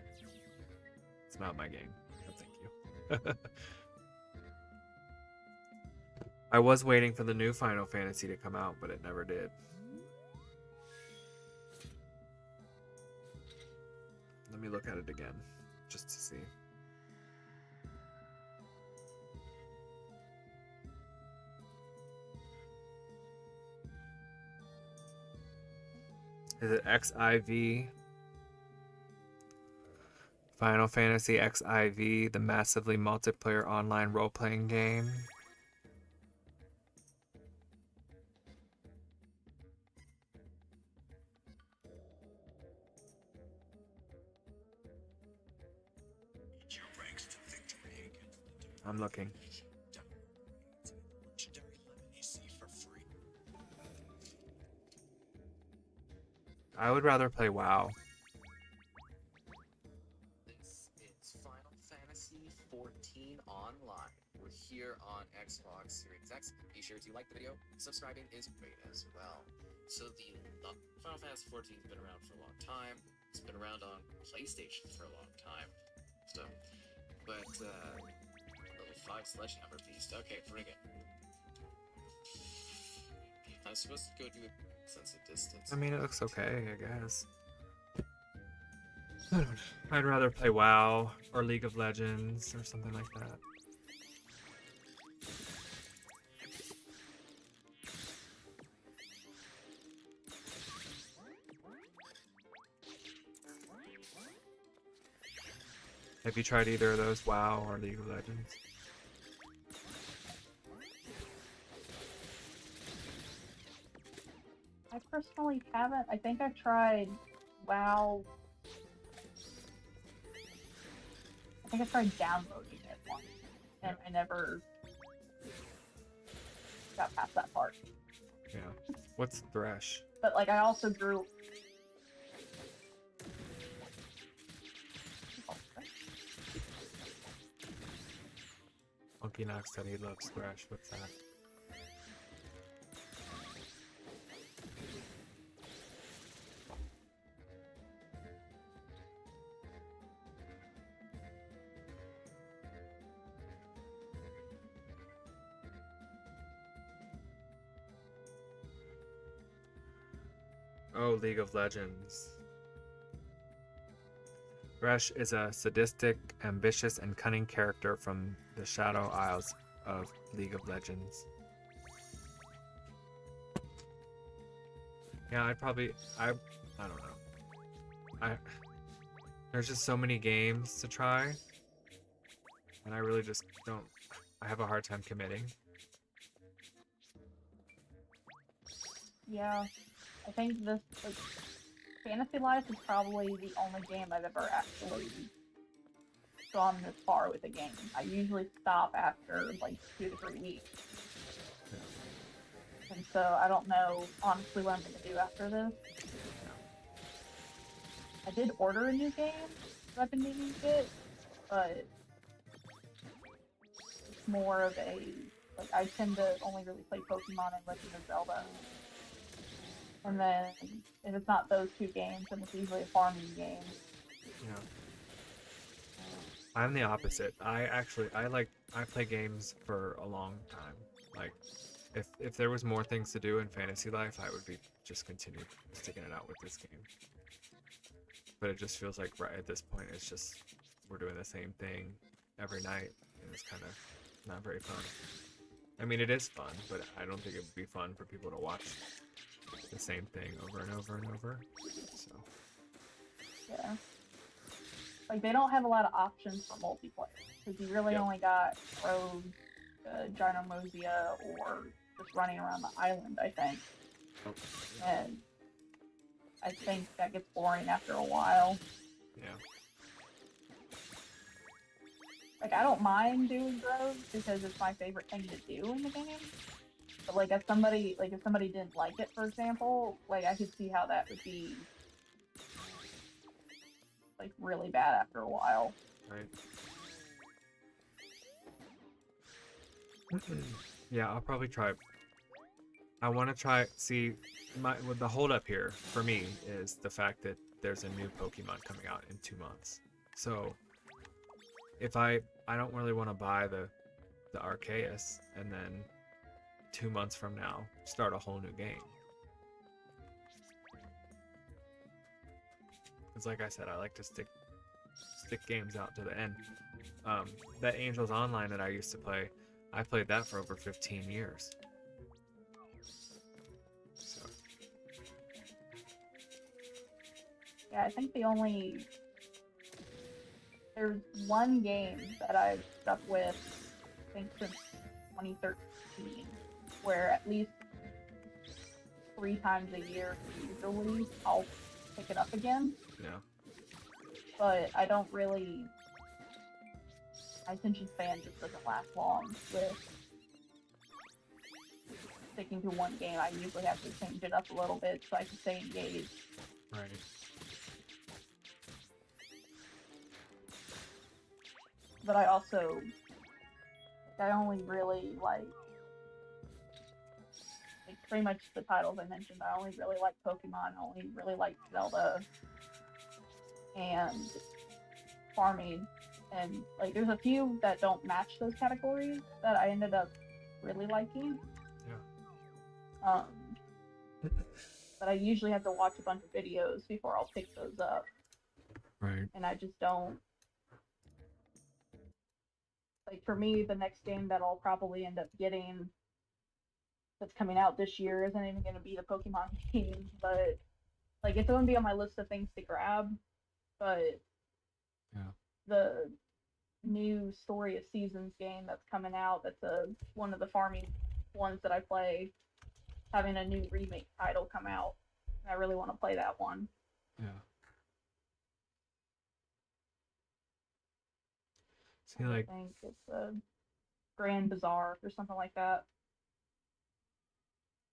It's not my game. No, thank you. I was waiting for the new Final Fantasy to come out, but it never did. Let me look at it again, just to see. Is it XIV Final Fantasy XIV, the massively multiplayer online role-playing game. I'm looking. I would rather play WoW. This is Final Fantasy 14 Online. We're here on Xbox Series X. Be sure to like the video. Subscribing is great as well. So the Final Fantasy 14 has been around for a long time. It's been around on PlayStation for a long time. So, but level 5 sledgehammer beast. Okay, bring it. I'm supposed to go do a sense of distance. I mean, it looks okay, I guess. I don't know. I'd rather play WoW or League of Legends or something like that. Have you tried either of those, WoW or League of Legends? I personally haven't. I think I've tried WoW. I think I tried downloading it once, and I never got past that part. Yeah. What's Thresh? But like, I also grew. Monkey Knox said he loves Thresh. What's that? Oh, League of Legends. Thresh is a sadistic, ambitious, and cunning character from the Shadow Isles of League of Legends. Yeah, I don't know. There's just so many games to try, and I really just don't. I have a hard time committing. Yeah, I think this like, Fantasy Life is probably the only game I've ever actually gone this far with a game. I usually stop after like 2 to 3 weeks. And so I don't know honestly what I'm going to do after this. I did order a new game that I've been needing to get, but it's more of a, like, I tend to only really play Pokemon and Legend of Zelda. And then if it's not those 2 games, then it's usually a farming game. Yeah. I'm the opposite. I play games for a long time. Like, if there was more things to do in Fantasy Life, I would be just continue sticking it out with this game. But it just feels like right at this point, it's just we're doing the same thing every night, and it's kind of not very fun. I mean, it is fun, but I don't think it would be fun for people to watch the same thing over and over and over. So Yeah. Like, they don't have a lot of options for multiplayer, because you really Yep. only got Rogue, Gynomosia, or just running around the island, I think. oh, And I think that gets boring after a while. yeah. Like, I don't mind doing Rogue, because it's my favorite thing to do in the game. But, like, if somebody didn't like it, for example, like, I could see how that would be, like, really bad after a while. Right. Yeah, I'll probably try. I want to try. See, the hold up here for me is the fact that there's a new Pokemon coming out in 2 months. So if I don't really want to buy the Arceus and then 2 months from now start a whole new game. Because like I said, I like to stick games out to the end. That Angels Online that I used to play, I played that for over 15 years. So Yeah, I think the only there's one game that I've stuck with, I think, since 2013, where at least 3 times a year, usually, I'll pick it up again. Yeah. But I don't really. My attention span just doesn't last long with sticking to one game. I usually have to change it up a little bit so I can stay engaged. Right. But I also, I only really like pretty much the titles I mentioned. I only really like Pokemon. I only really like Zelda and farming. And like, there's a few that don't match those categories that I ended up really liking. Yeah. But I usually have to watch a bunch of videos before I'll pick those up. Right. And I just don't. Like, for me, the next game that I'll probably end up getting that's coming out this year isn't even going to be the Pokemon game, but like, it's going to be on my list of things to grab. But Yeah. the new Story of Seasons game that's coming out, that's one of the farming ones that I play, having a new remake title come out. And I really want to play that one. Yeah. See, like, I think it's a Grand Bazaar or something like that.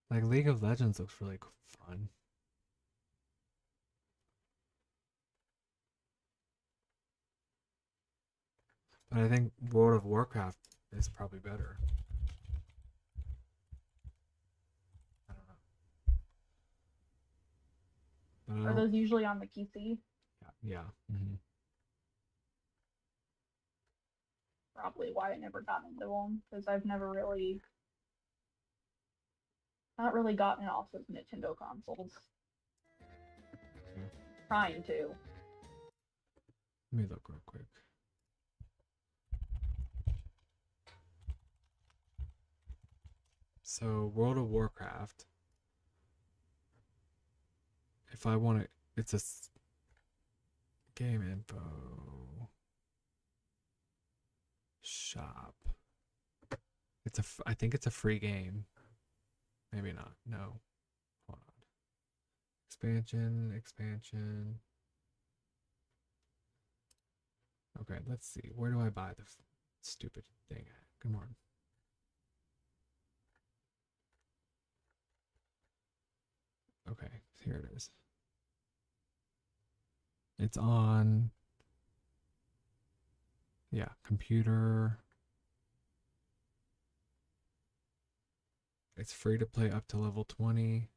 like League of Legends looks really fun. But I think World of Warcraft is probably better. I don't know. Are those usually on the PC? Yeah. Mm-hmm. Probably why I never got into them, because I've never really, not really gotten off of Nintendo consoles. Trying to. Let me look real quick. So World of Warcraft, if I want it, it's a game info shop. I think it's a free game. Maybe not. No. Hold on. Expansion. Okay, let's see. Where do I buy the stupid thing at? Good morning. Okay, here it is. It's on, yeah, computer. It's free to play up to level 20.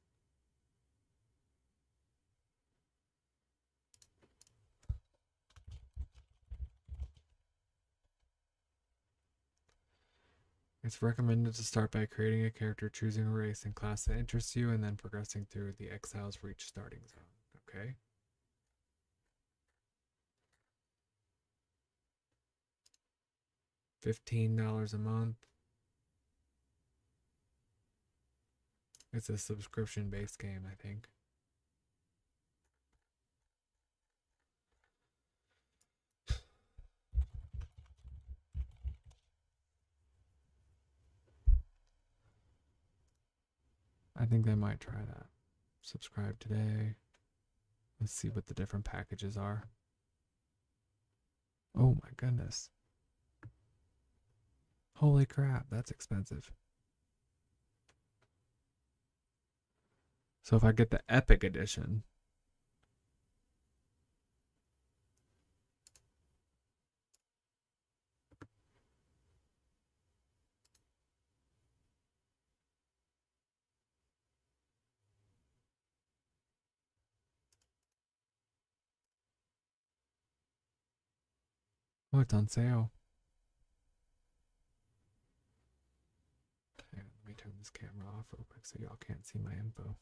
It's recommended to start by creating a character, choosing a race and class that interests you, and then progressing through the exiles for each starting zone. Okay. $15 a month. It's a subscription-based game, I think. I think they might try that. Subscribe today. Let's see what the different packages are. Oh my goodness. Holy crap, that's expensive. So if I get the Epic Edition, oh, it's on sale. Okay, let me turn this camera off real quick so y'all can't see my info.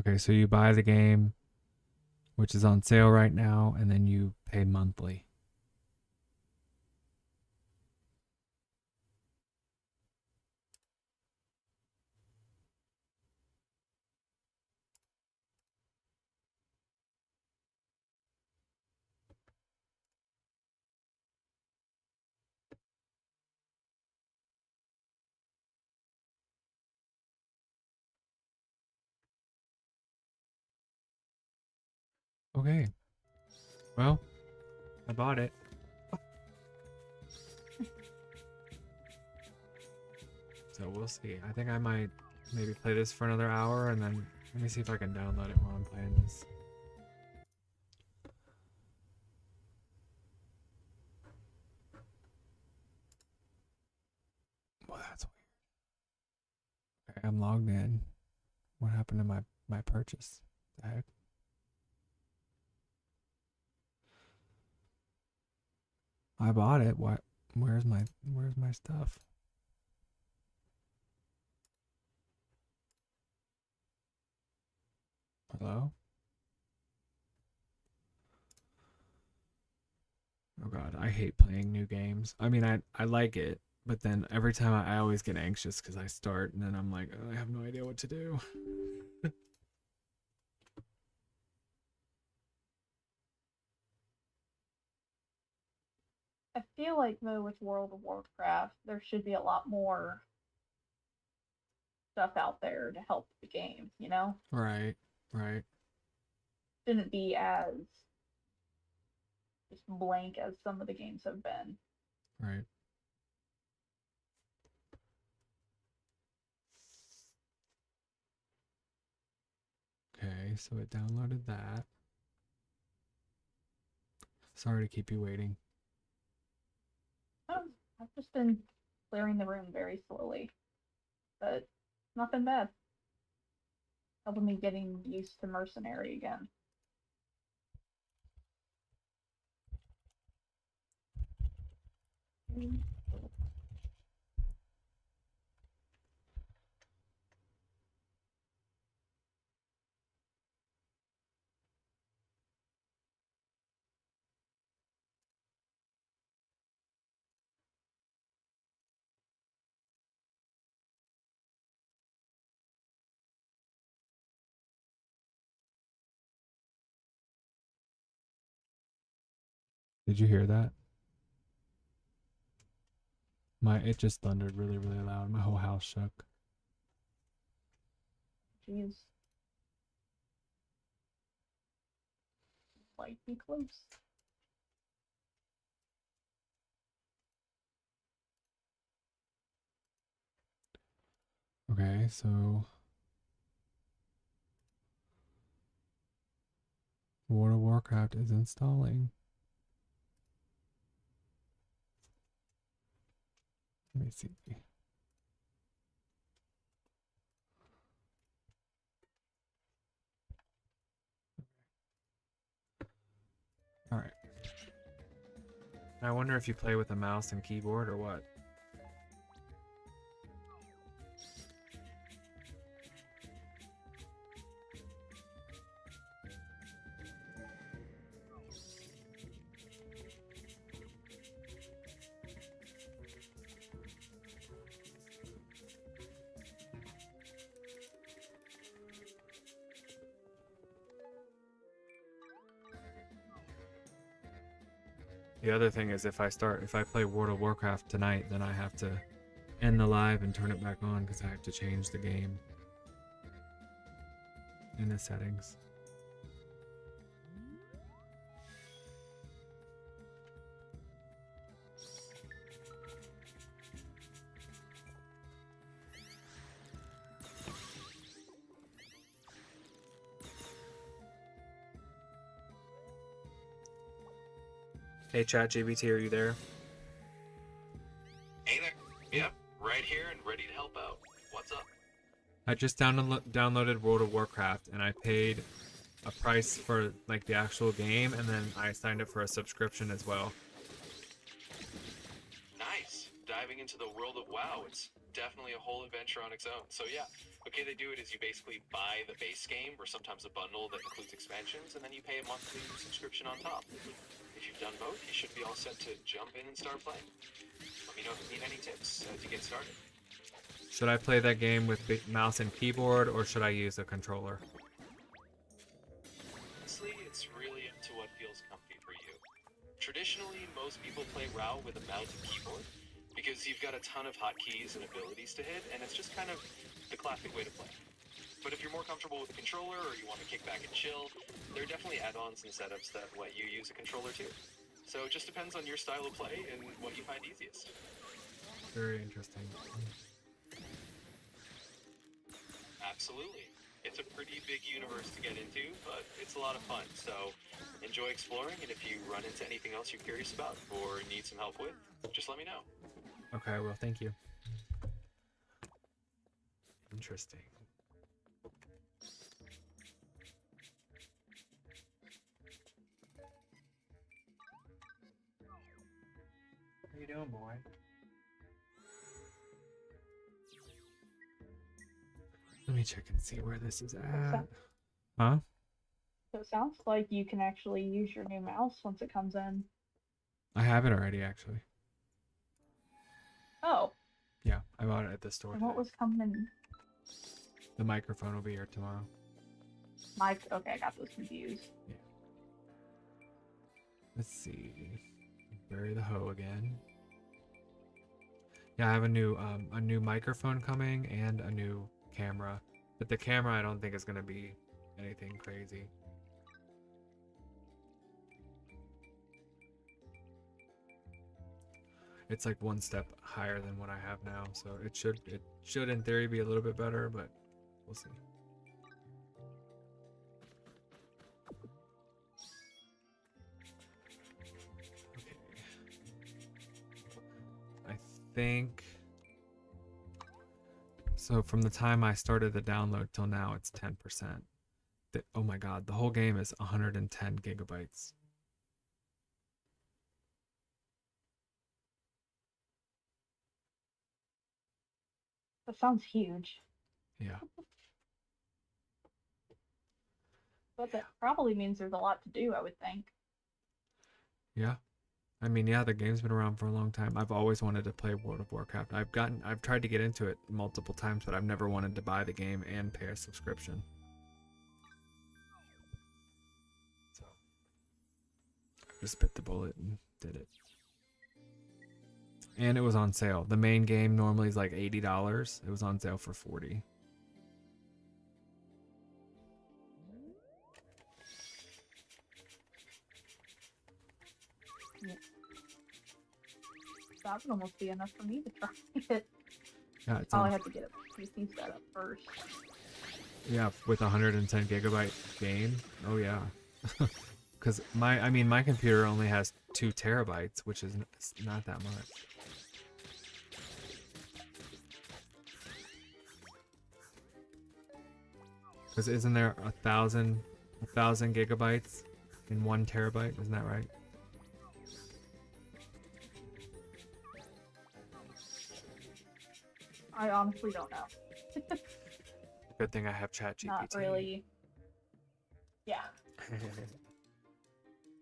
Okay, so you buy the game, which is on sale right now, and then you pay monthly. Okay. Well, I bought it. So we'll see. I think I might maybe play this for another hour, and then let me see if I can download it while I'm playing this. Well, that's weird. Okay, I'm logged in. What happened to my purchase? The heck? I bought it. What? Where's my stuff? Hello? Oh god, I hate playing new games. I mean, I like it, but then every time I always get anxious because I start and then I'm like, oh, I have no idea what to do. I feel like though with World of Warcraft, there should be a lot more stuff out there to help the game. You know, Right, right, shouldn't be as just blank as some of the games have been. right. Okay, so it downloaded that. Sorry to keep you waiting. Oh, I've just been clearing the room very slowly, but nothing bad. Helping me getting used to mercenary again. Did you hear that? It just thundered really, really loud. My whole house shook. Jeez. Might be close. Okay, so World of Warcraft is installing. Let me see. All right. I wonder if you play with a mouse and keyboard or what. The other thing is if I play World of Warcraft tonight, then I have to end the live and turn it back on because I have to change the game in the settings. Hey ChatGPT, are you there? Hey there. Yep, right here and ready to help out. What's up? I just downloaded World of Warcraft and I paid a price for like the actual game and then I signed up for a subscription as well. Nice. Diving into the world of wow, it's definitely a whole adventure on its own. So yeah, the way they do it is you basically buy the base game, or sometimes a bundle that includes expansions, and then you pay a monthly subscription on top. If you've done both, you should be all set to jump in and start playing. Let me know if you need any tips to get started. Should I play that game with mouse and keyboard, or should I use a controller? Honestly, it's really up to what feels comfy for you. Traditionally, most people play WoW with a mouse and keyboard because you've got a ton of hotkeys and abilities to hit, and it's just kind of the classic way to play. But if you're more comfortable with a controller, or you want to kick back and chill, there are definitely add-ons and setups that let you use a controller too. So it just depends on your style of play and what you find easiest. Very interesting. Absolutely. It's a pretty big universe to get into, but it's a lot of fun. So enjoy exploring, and if you run into anything else you're curious about or need some help with, just let me know. Okay, well, thank you. Interesting. How you doing, boy? Let me check and see where this is at. Huh? So it sounds like you can actually use your new mouse once it comes in. I have it already, actually. Oh, Yeah, I bought it at the store and what today. was coming? The microphone will be here tomorrow. Mike, okay, I got those confused. Let's see. Bury the hoe again. Yeah, I have a new microphone coming and a new camera. But the camera I don't think is gonna be anything crazy. It's like one step higher than what I have now, so it should in theory be a little bit better, but we'll see. Okay. I think so from the time I started the download till now it's 10%. Oh my god, the whole game is 110 gigabytes. That sounds huge. Yeah. But that probably means there's a lot to do, I would think. Yeah. I mean, yeah, the game's been around for a long time. I've always wanted to play World of Warcraft. I've tried to get into it multiple times, but I've never wanted to buy the game and pay a subscription. So I just bit the bullet and did it. And it was on sale. The main game normally is like $80. It was on sale for $40. Yeah. That would almost be enough for me to try it. Yeah, it's Probably on, have to get a PC set up first. yeah, with a 110 gigabyte game. Oh yeah. Because my computer only has 2 terabytes, which is not that much. Because isn't there 1,000 gigabytes in 1 terabyte? Isn't that right? I honestly don't know. Good thing I have ChatGPT. Not really. Yeah.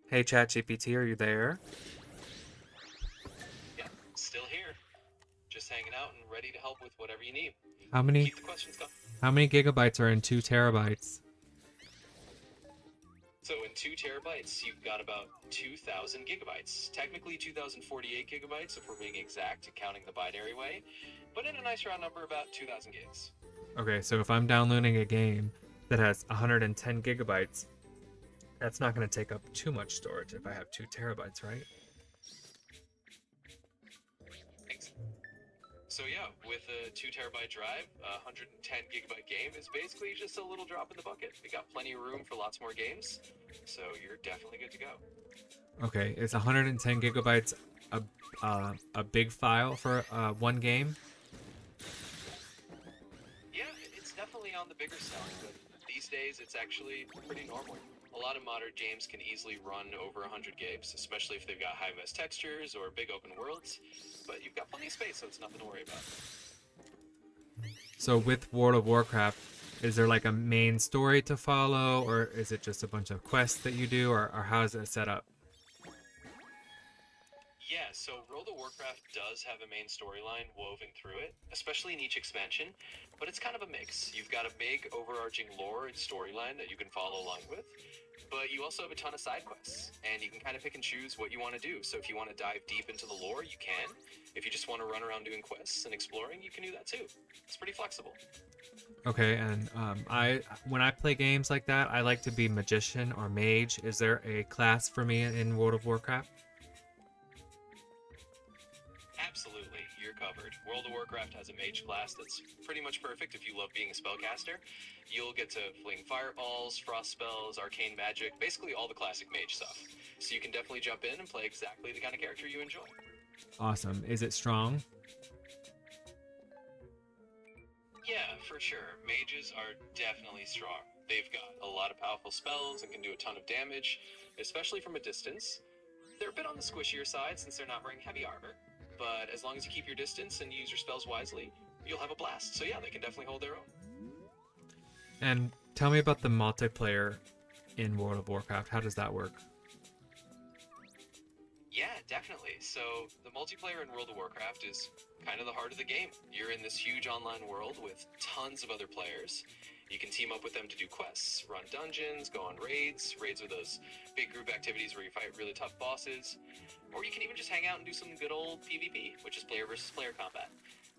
Hey ChatGPT, are you there? Yeah, still here. Just hanging out and ready to help with whatever you need. How many Keep the questions coming. How many gigabytes are in 2 terabytes? So in 2 terabytes, you've got about 2,000 gigabytes. Technically 2,048 gigabytes if we're being exact, counting the binary way. But in a nice round number, about 2,000 gigs. Okay, so if I'm downloading a game that has 110 gigabytes, that's not going to take up too much storage if I have 2 terabytes, right? Thanks. So yeah, with a 2 terabyte drive, a 110 gigabyte game is basically just a little drop in the bucket. We got plenty of room for lots more games, so you're definitely good to go. Okay, is 110 gigabytes a big file for one game? Yeah, it's definitely on the bigger side, but these days it's actually pretty normal. A lot of modern games can easily run over 100 gigs, especially if they've got high-res textures or big open worlds, but you've got plenty of space, so it's nothing to worry about. So with World of Warcraft, is there like a main story to follow, or is it just a bunch of quests that you do, or how is it set up? Yeah, so World of Warcraft does have a main storyline woven through it, especially in each expansion, but it's kind of a mix. You've got a big overarching lore and storyline that you can follow along with, but you also have a ton of side quests, and you can kind of pick and choose what you want to do. So if you want to dive deep into the lore, you can. If you just want to run around doing quests and exploring, you can do that too. It's pretty flexible. Okay, and when I play games like that, I like to be magician or mage. Is there a class for me in World of Warcraft? Absolutely, you're covered. World of Warcraft has a mage class that's pretty much perfect if you love being a spellcaster. You'll get to fling fireballs, frost spells, arcane magic, basically all the classic mage stuff. So you can definitely jump in and play exactly the kind of character you enjoy. Awesome. Is it strong? Yeah, for sure. Mages are definitely strong. They've got a lot of powerful spells and can do a ton of damage, especially from a distance. They're a bit on the squishier side since they're not wearing heavy armor, but as long as you keep your distance and use your spells wisely, you'll have a blast. So yeah, they can definitely hold their own. And tell me about the multiplayer in World of Warcraft. How does that work? Yeah, definitely. So the multiplayer in World of Warcraft is kind of the heart of the game. You're in this huge online world with tons of other players. You can team up with them to do quests, run dungeons, go on raids. Raids are those big group activities where you fight really tough bosses. Or you can even just hang out and do some good old PvP, which is player versus player combat.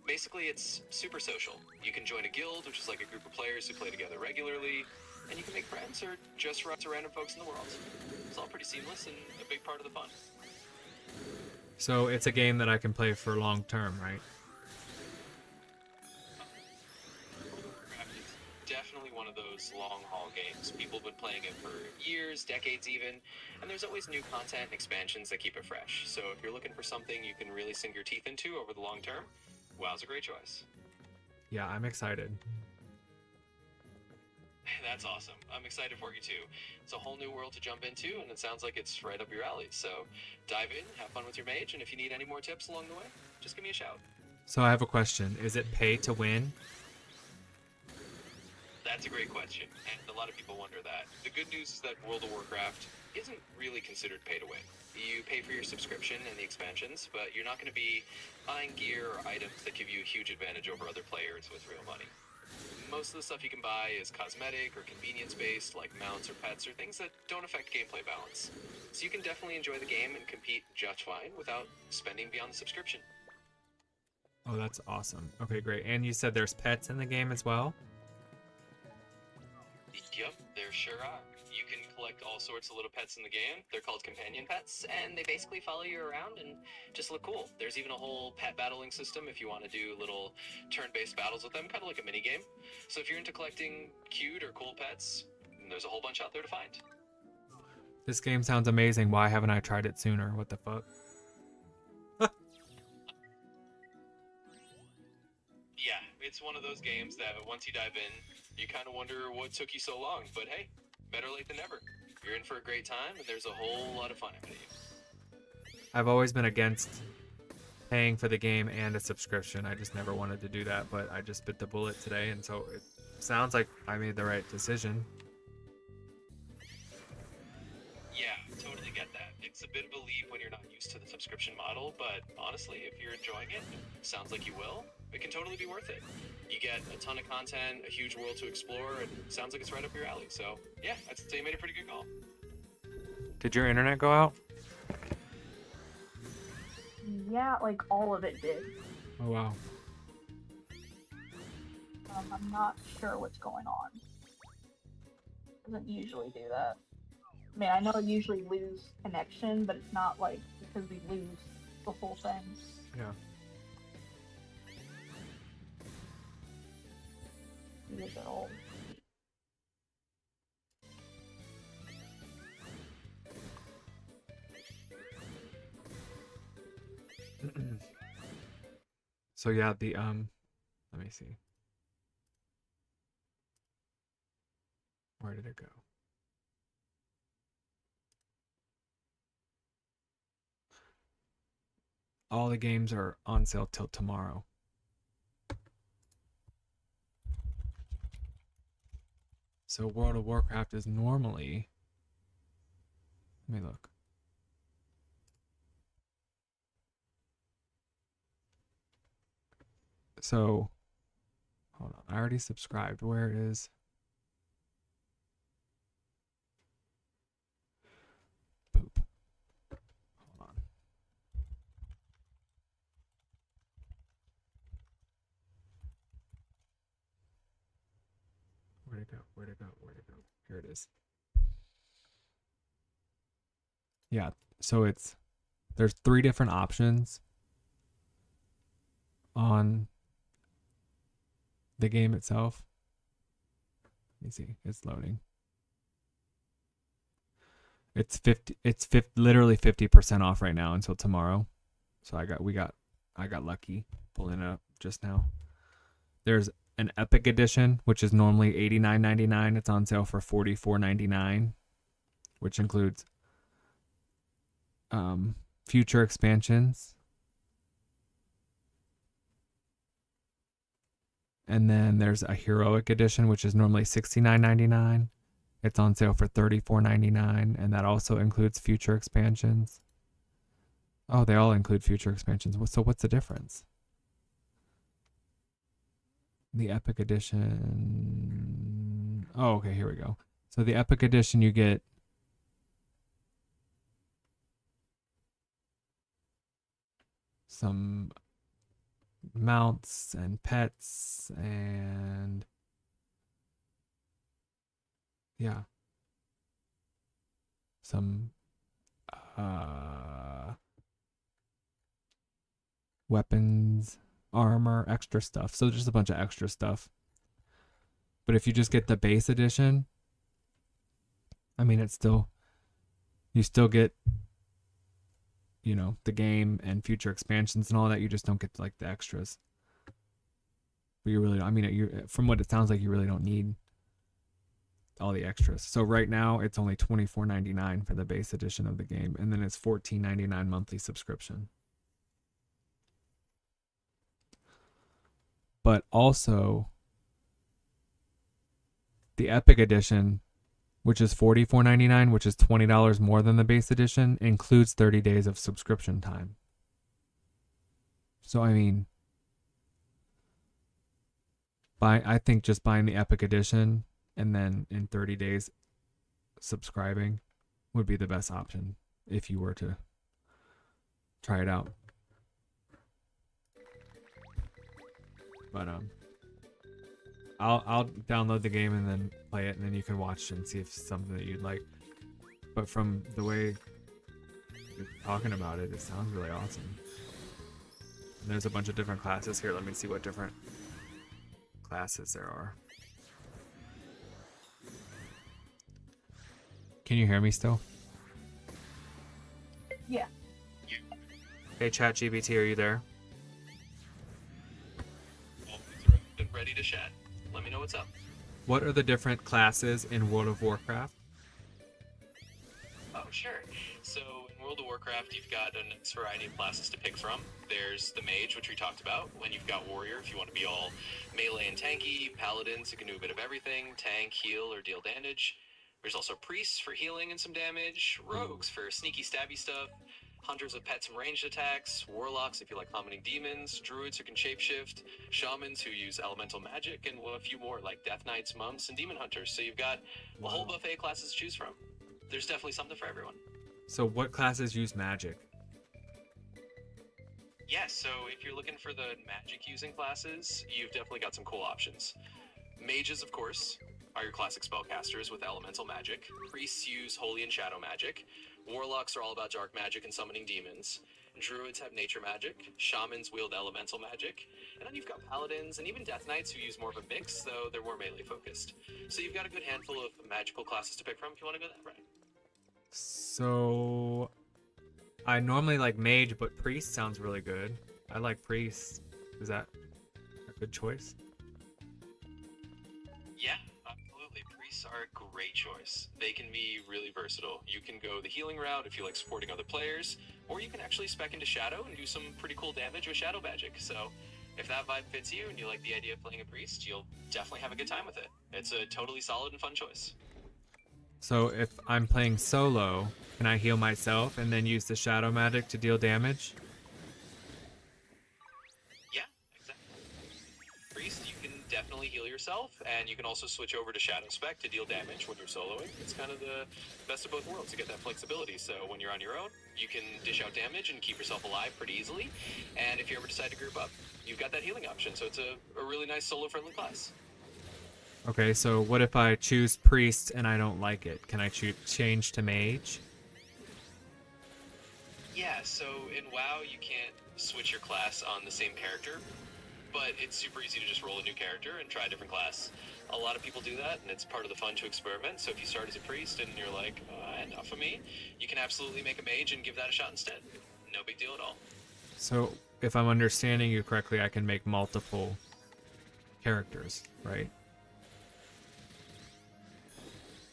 Basically, it's super social. You can join a guild, which is like a group of players who play together regularly, and you can make friends or just run to random folks in the world. It's all pretty seamless and a big part of the fun. So it's a game that I can play for long term, right? Warcraft is definitely one of those long haul games. People have been playing it for years, decades even, and there's always new content and expansions that keep it fresh. So if you're looking for something you can really sink your teeth into over the long term, WoW's a great choice. Yeah, I'm excited. That's awesome. I'm excited for you too. It's a whole new world to jump into, and it sounds like it's right up your alley. So dive in, have fun with your mage, and if you need any more tips along the way, just give me a shout. So I have a question. Is it pay to win? That's a great question, and a lot of people wonder that. The good news is that World of Warcraft isn't really considered pay to win. You pay for your subscription and the expansions, but you're not going to be buying gear or items that give you a huge advantage over other players with real money. Most of the stuff you can buy is cosmetic or convenience-based, like mounts or pets or things that don't affect gameplay balance. So you can definitely enjoy the game and compete just fine without spending beyond the subscription. Oh, that's awesome. Okay, great. And you said there's pets in the game as well? Yep, there sure are. You can collect all sorts of little pets in the game. They're called companion pets, and they basically follow you around and just look cool. There's even a whole pet battling system if you want to do little turn-based battles with them, kind of like a mini game. So if you're into collecting cute or cool pets, there's a whole bunch out there to find. This game sounds amazing. Why haven't I tried it sooner? What the fuck? Yeah, it's one of those games that once you dive in, you kind of wonder what took you so long. But hey, better late than never. You're in for a great time, and there's a whole lot of fun ahead of you. I've always been against paying for the game and a subscription. I just never wanted to do that, but I just bit the bullet today, and so it sounds like I made the right decision. Yeah, totally get that. It's a bit of a leap when you're not used to the subscription model, but honestly, if you're enjoying it, sounds like you will, it can totally be worth it. You get a ton of content, a huge world to explore, and sounds like it's right up your alley. So, yeah, I'd say you made a pretty good call. Did your internet go out? Yeah, like all of it did. Oh, wow. I'm not sure what's going on. Doesn't usually do that. I mean, I know I usually lose connection, but it's not like because we lose the whole thing. Yeah. Use it all. So yeah, the let me see. Where did it go? all the games are on sale till tomorrow. So World of Warcraft is normally, let me look. So, hold on. I already subscribed. Where is? Poop. Hold on. Where'd it go? Where'd it go? Where'd it go? Here it is. Yeah. So there's 3 different options on the game itself. Let me see. It's loading. It's literally 50% off right now until tomorrow. So I got lucky pulling it up just now. There's an Epic Edition, which is normally $89.99. It's on sale for $44.99, which includes future expansions. And then there's a Heroic Edition, which is normally $69.99. It's on sale for $34.99, and that also includes future expansions. Oh, they all include future expansions. So what's the difference? The Epic Edition. Oh, okay, here we go. So the Epic Edition, you get some mounts and pets and yeah, some weapons, armor, extra stuff. So just a bunch of extra stuff. But if you just get the base edition, I mean, you still get, the game and future expansions and all that. You just don't get like the extras. But you really, from what it sounds like, you really don't need all the extras. So right now it's only $24.99 for the base edition of the game, and then it's $14.99 monthly subscription. But also the Epic Edition, which is $44.99, which is $20 more than the base edition, includes 30 days of subscription time. So I mean, I think just buying the Epic Edition and then in 30 days subscribing would be the best option if you were to try it out. But I'll download the game and then play it, and then you can watch and see if it's something that you'd like. But from the way you're talking about it, it sounds really awesome. And there's a bunch of different classes here. Let me see what different classes there are. Can you hear me still? Yeah. Hey, ChatGPT, are you there? Been ready to chat. Let me know what's up. What are the different classes in World of Warcraft? Oh, sure. So in World of Warcraft, you've got a nice variety of classes to pick from. There's the Mage, which we talked about. When you've got Warrior, if you want to be all melee and tanky. Paladins, who can do a bit of everything. Tank, heal, or deal damage. There's also Priests for healing and some damage. Rogues for sneaky, stabby stuff. Hunters with pets and ranged attacks, warlocks if you like summoning demons, druids who can shapeshift, shamans who use elemental magic, and a few more like death knights, monks, and demon hunters. So you've got a whole buffet of classes to choose from. There's definitely something for everyone. So what classes use magic? Yes, so if you're looking for the magic using classes, you've definitely got some cool options. Mages, of course, are your classic spellcasters with elemental magic. Priests use holy and shadow magic. Warlocks are all about dark magic and summoning demons. Druids have nature magic. Shamans wield elemental magic. And then you've got paladins and even death knights who use more of a mix, though they're more melee focused. So you've got a good handful of magical classes to pick from if you want to go that route. So I normally like mage, but priest sounds really good. I like priest. Is that a good choice? Yeah, absolutely. Priests are a great choice. They can be really versatile. You can go the healing route if you like supporting other players, or you can actually spec into Shadow and do some pretty cool damage with Shadow Magic. So if that vibe fits you and you like the idea of playing a priest, you'll definitely have a good time with it. It's a totally solid and fun choice. So if I'm playing solo, can I heal myself and then use the shadow magic to deal damage? Yeah, exactly. Priest, you can definitely heal yourself, and you can also switch over to Shadow Spec to deal damage when you're soloing. It's kind of the best of both worlds to get that flexibility. So when you're on your own, you can dish out damage and keep yourself alive pretty easily. And if you ever decide to group up, you've got that healing option. So it's a really nice solo-friendly class. Okay, so what if I choose priest and I don't like it? Can I change to mage? Yeah, so in WoW, you can't switch your class on the same character, but it's super easy to just roll a new character and try a different class. A lot of people do that, and it's part of the fun to experiment. So if you start as a priest and you're like, enough of me, you can absolutely make a mage and give that a shot instead. No big deal at all. So if I'm understanding you correctly, I can make multiple characters, right?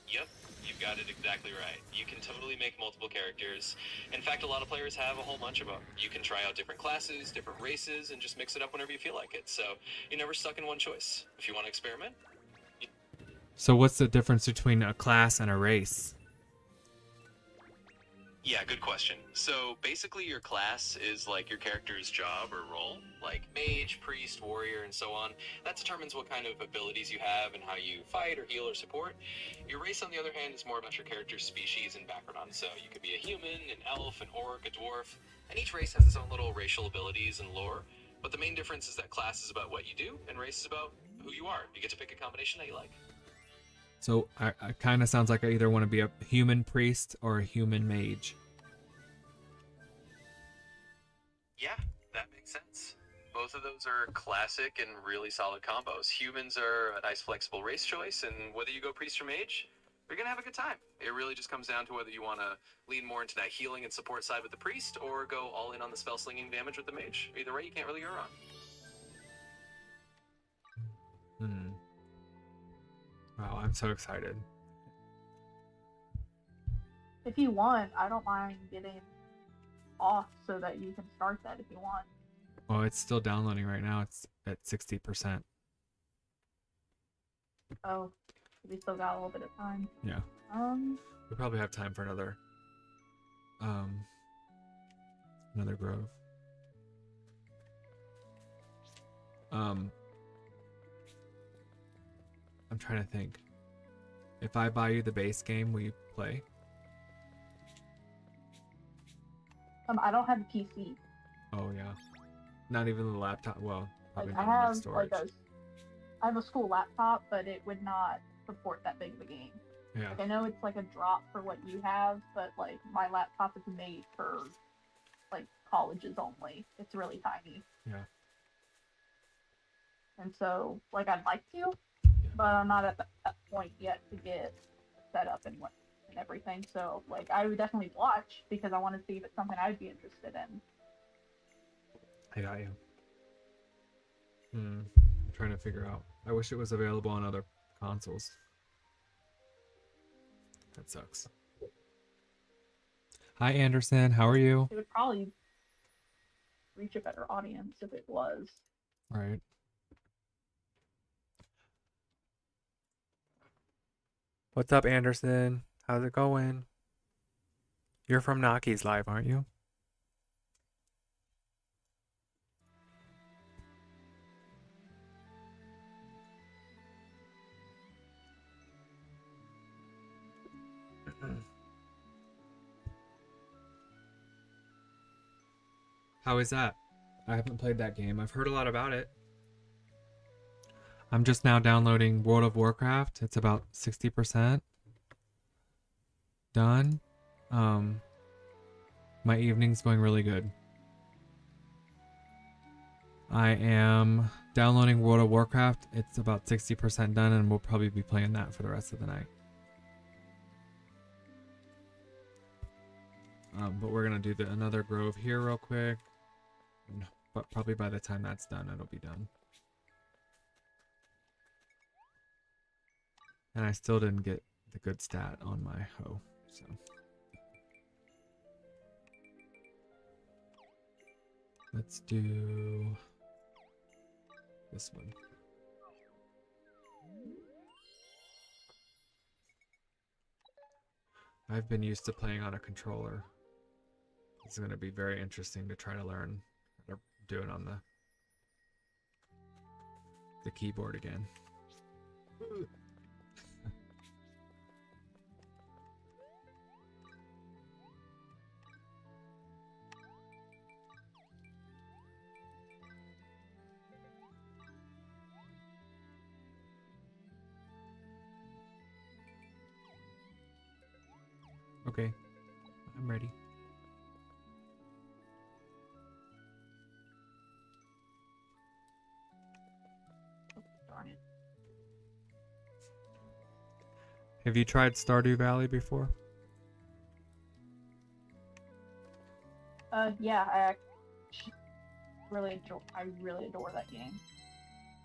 Yep, you've got it exactly right. You can totally make multiple characters. In fact, a lot of players have a whole bunch of them. You can try out different classes, different races, and just mix it up whenever you feel like it. So you're never stuck in one choice. If you want to experiment. So what's the difference between a class and a race? Yeah, good question. So basically your class is like your character's job or role, like mage, priest, warrior, and so on. That determines what kind of abilities you have and how you fight or heal or support. Your race, on the other hand, is more about your character's species and background. So you could be a human, an elf, an orc, a dwarf, and each race has its own little racial abilities and lore. But the main difference is that class is about what you do, and race is about who you are. You get to pick a combination that you like. So I kind of sounds like I either want to be a human priest or a human mage. Yeah, that makes sense. Both of those are classic and really solid combos. Humans are a nice flexible race choice, and whether you go priest or mage, you're gonna have a good time. It really just comes down to whether you want to lean more into that healing and support side with the priest, or go all in on the spell slinging damage with the mage. Either way, you can't really go wrong. Wow, I'm so excited. If you want, I don't mind getting off so that you can start that if you want. Well, it's still downloading right now. It's at 60%. Oh, we still got a little bit of time. Yeah. We probably have time for another grove. I'm trying to think. If I buy you the base game, will you play? I don't have a PC. Oh yeah. Not even the laptop. Well, probably Like, not enough storage. I have a school laptop, but it would not support that big of a game. Yeah. Like, I know it's like a drop for what you have, but like my laptop is made for like colleges only. It's really tiny. Yeah. And so like I'd like to, but I'm not at that point yet to get set up and everything. So like I would definitely watch because I want to see if it's something I'd be interested in. I got you. I'm trying to figure out. I wish it was available on other consoles. That sucks. Hi Anderson, how are you? It would probably reach a better audience if it was. Right. What's up, Anderson? How's it going? You're from Naki's Live, aren't you? How is that? I haven't played that game. I've heard a lot about it. I'm just now downloading World of Warcraft. It's about 60% done. My evening's going really good. I am downloading World of Warcraft. It's about 60% done, and we'll probably be playing that for the rest of the night. But we're gonna do another grove here real quick. But probably by the time that's done, it'll be done. And I still didn't get the good stat on my hoe, so. Let's do this one. I've been used to playing on a controller. It's going to be very interesting to try to learn how to do it on the keyboard again. Okay, I'm ready. Darn it. Have you tried Stardew Valley before? Yeah, I really adore that game.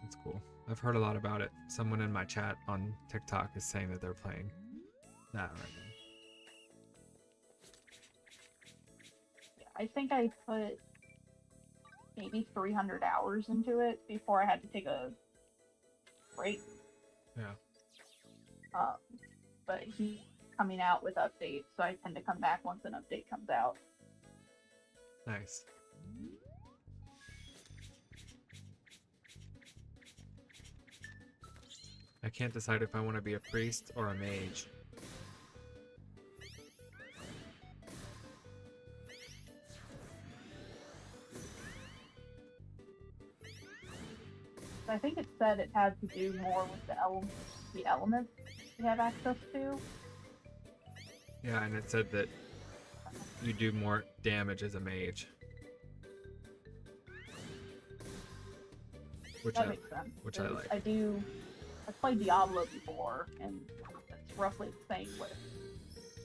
That's cool. I've heard a lot about it. Someone in my chat on TikTok is saying that they're playing that right now. Yeah, I think I put maybe 300 hours into it before I had to take a break. Yeah. But he's coming out with updates, so I tend to come back once an update comes out. Nice. I can't decide if I want to be a priest or a mage. I think it said it had to do more with the elements you have access to. Yeah, and it said that you do more damage as a mage. Which That I, makes sense. which I like. I played Diablo before, and it's roughly the same with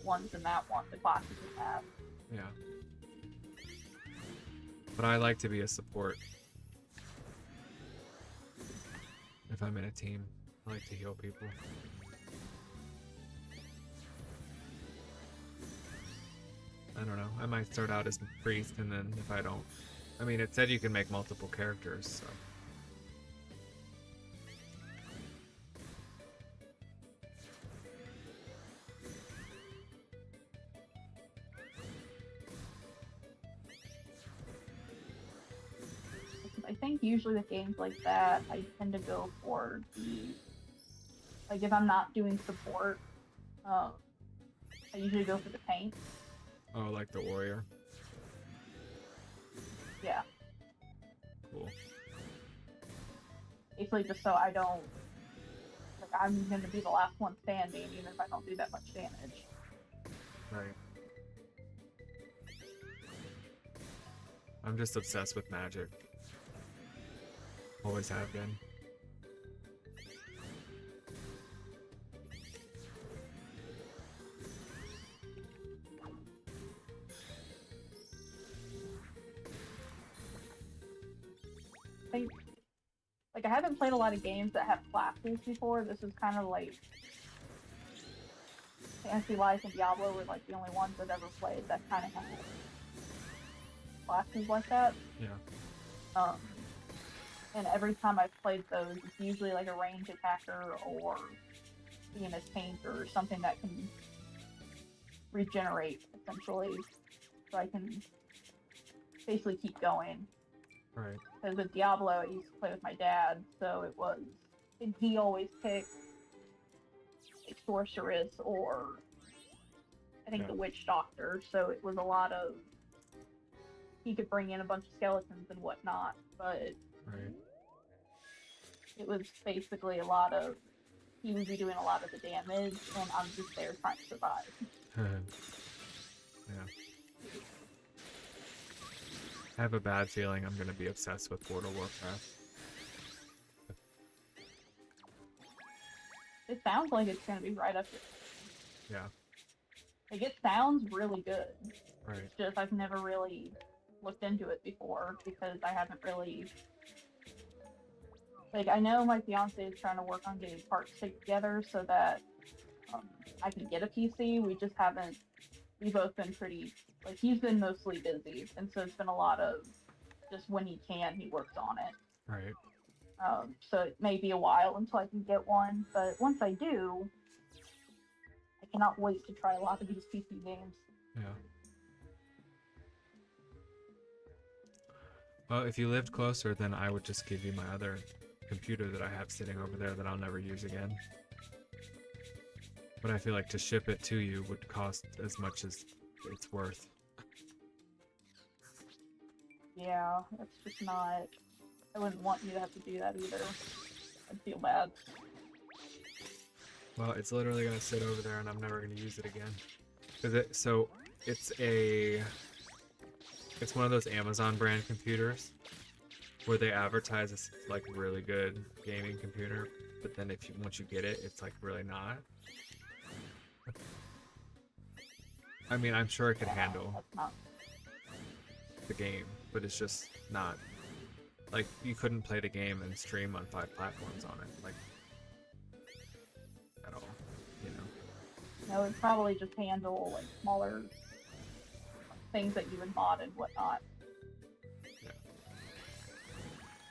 ones in that one, the classes you have. Yeah. But I like to be a support. If I'm in a team, I like to heal people. I don't know. I might start out as a priest, and then if I don't... I mean, it said you can make multiple characters, so... I think usually with games like that, I tend to go for like if I'm not doing support, I usually go for the tank. Oh, like the warrior? Yeah. Cool. Basically just so I don't, like I'm gonna be the last one standing even if I don't do that much damage. Right. I'm just obsessed with magic. Always have been. Like I haven't played a lot of games that have classes before. This is kind of like Fantasy Life and Diablo were like the only ones I've ever played that kind of have classes like that. Yeah. And every time I've played those, it's usually like a range attacker or being a tank or something that can regenerate essentially, so I can basically keep going. Right. Because with Diablo, I used to play with my dad, so it was, and he always picked a sorceress or I think the witch doctor. So it was a lot of, he could bring in a bunch of skeletons and whatnot, but Right. it was basically a lot of, he would be doing a lot of the damage, and I'm just there trying to survive. Yeah. I have a bad feeling I'm gonna be obsessed with World of Warcraft. It sounds like it's going to be right up there. Yeah. Like, it sounds really good. Right. It's just I've never really looked into it before because I haven't really... Like, I know my fiance is trying to work on getting parts together so that I can get a PC. We just haven't... We've both been pretty... Like, he's been mostly busy, and so it's been a lot of just when he can, he works on it. Right. So it may be a while until I can get one, but once I do, I cannot wait to try a lot of these PC games. Yeah. Well, if you lived closer, then I would just give you my other computer that I have sitting over there that I'll never use again. But I feel like to ship it to you would cost as much as it's worth. Yeah, that's just not. I wouldn't want you to have to do that either. I'd feel bad. Well, it's literally gonna sit over there, and I'm never gonna use it again. It's one of those Amazon brand computers where they advertise as like really good gaming computer, but then once you get it, it's like really not. I mean, I'm sure it could handle That's not. the game, but it's just not. Like, you couldn't play the game and stream on 5 platforms on it, like, at all, you know? No, it'd probably just handle like smaller things that you would mod and whatnot. Yeah.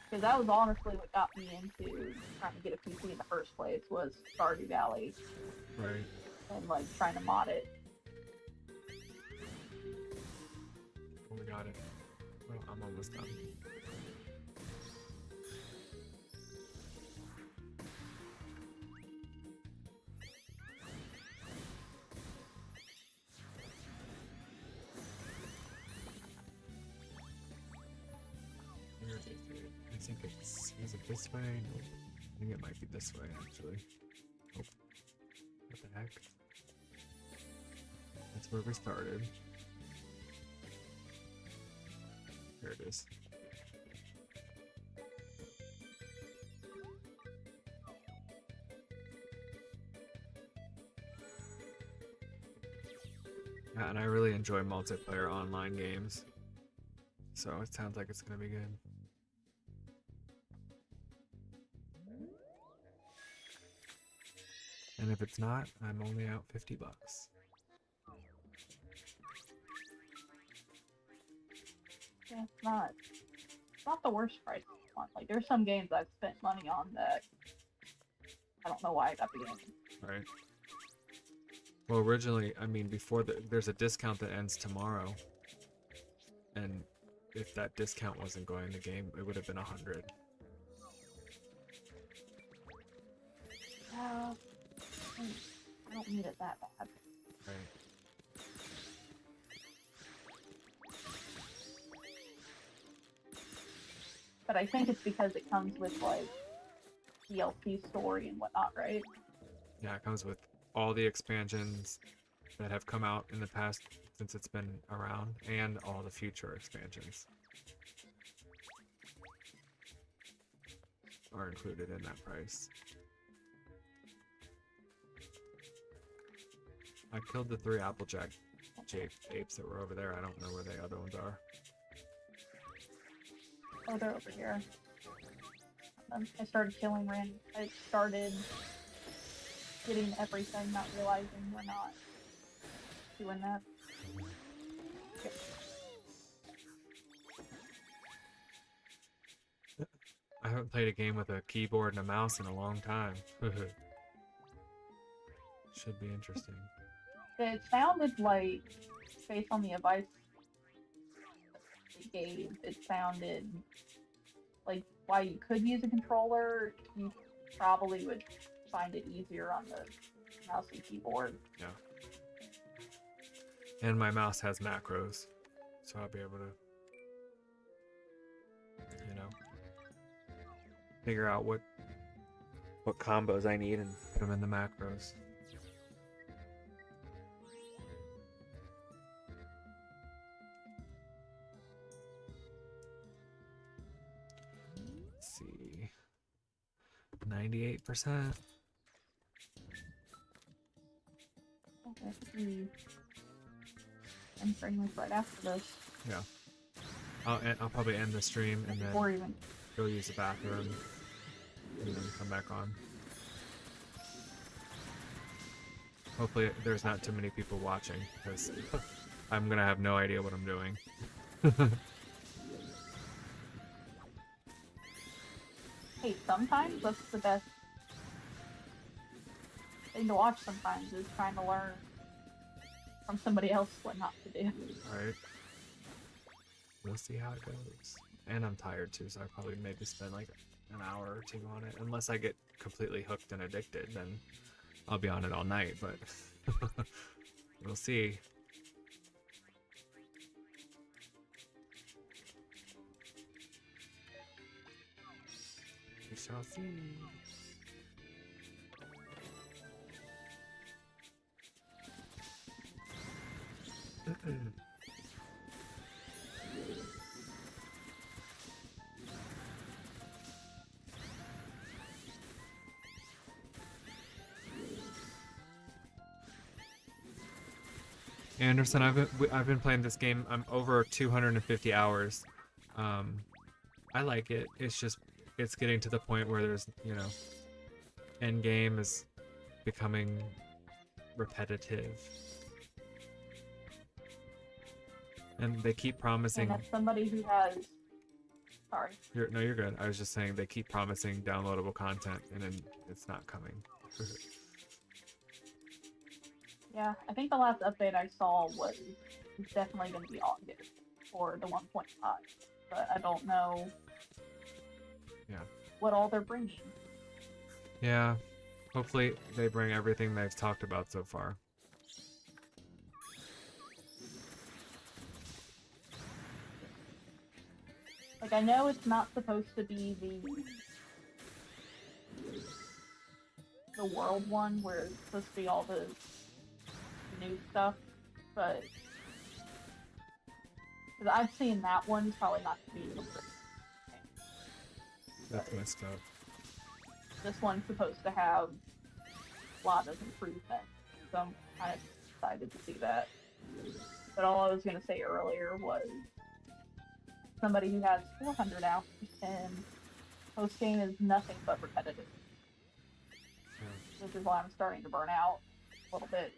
Because that was honestly what got me into trying to get a PC in the first place was Stardew Valley Right. and like trying to mod it. Oh, we got it. Well, I'm almost done. Where is it? I think is it this way? No. I think it might be this way, actually. Oh. What the heck? That's where we started. There it is. Yeah, and I really enjoy multiplayer online games. So it sounds like it's gonna be good. And if it's not, I'm only out $50. Yeah, it's not the worst price one. Like there's some games I've spent money on that I don't know why I got the game. Right. Well, originally, I mean, there's a discount that ends tomorrow, and if that discount wasn't going, the game it would have been 100. I don't need it that bad. Right. But I think it's because it comes with like DLC story and whatnot, right? Yeah, it comes with all the expansions that have come out in the past since it's been around, and all the future expansions are included in that price. I killed the 3 Applejack apes that were over there. I don't know where the other ones are. Oh, they're over here. I started killing random. I started getting everything, not realizing we're not doing that. Yep. I haven't played a game with a keyboard and a mouse in a long time. Should be interesting. It sounded like, based on the advice it gave, it sounded like while you could use a controller, you probably would find it easier on the mouse and keyboard. Yeah. And my mouse has macros, so I'll be able to, you know, figure out what combos I need and put them in the macros. Let's see. 98%. Okay, I think we entering like right after this. Yeah. I'll probably end the stream and then Or even go use the bathroom and then come back on. Hopefully there's not too many people watching, because I'm gonna have no idea what I'm doing. Hey, sometimes that's the best thing to watch sometimes is trying to learn from somebody else what not to do. Right. We'll see how it goes. And I'm tired too, so I probably maybe spend like an hour or two on it. Unless I get completely hooked and addicted, then I'll be on it all night, but we'll see. We shall see. Anderson, I've been playing this game. I'm over 250 hours. I like it. It's just it's getting to the point where there's end game is becoming repetitive, and they keep promising. And as somebody who has, sorry. You're good. I was just saying they keep promising downloadable content, and then it's not coming. Yeah, I think the last update I saw was definitely going to be August for the 1.5, but I don't know what all they're bringing. Yeah, hopefully they bring everything they've talked about so far. Like, I know it's not supposed to be the world one where it's supposed to be all the new stuff, but because I've seen that one's probably not to be the first. That's messed up. This one's supposed to have a lot of improvement, so I'm kind of excited to see that. But all I was going to say earlier was somebody who has 400 hours and post game is nothing but repetitive, which is why I'm starting to burn out a little bit.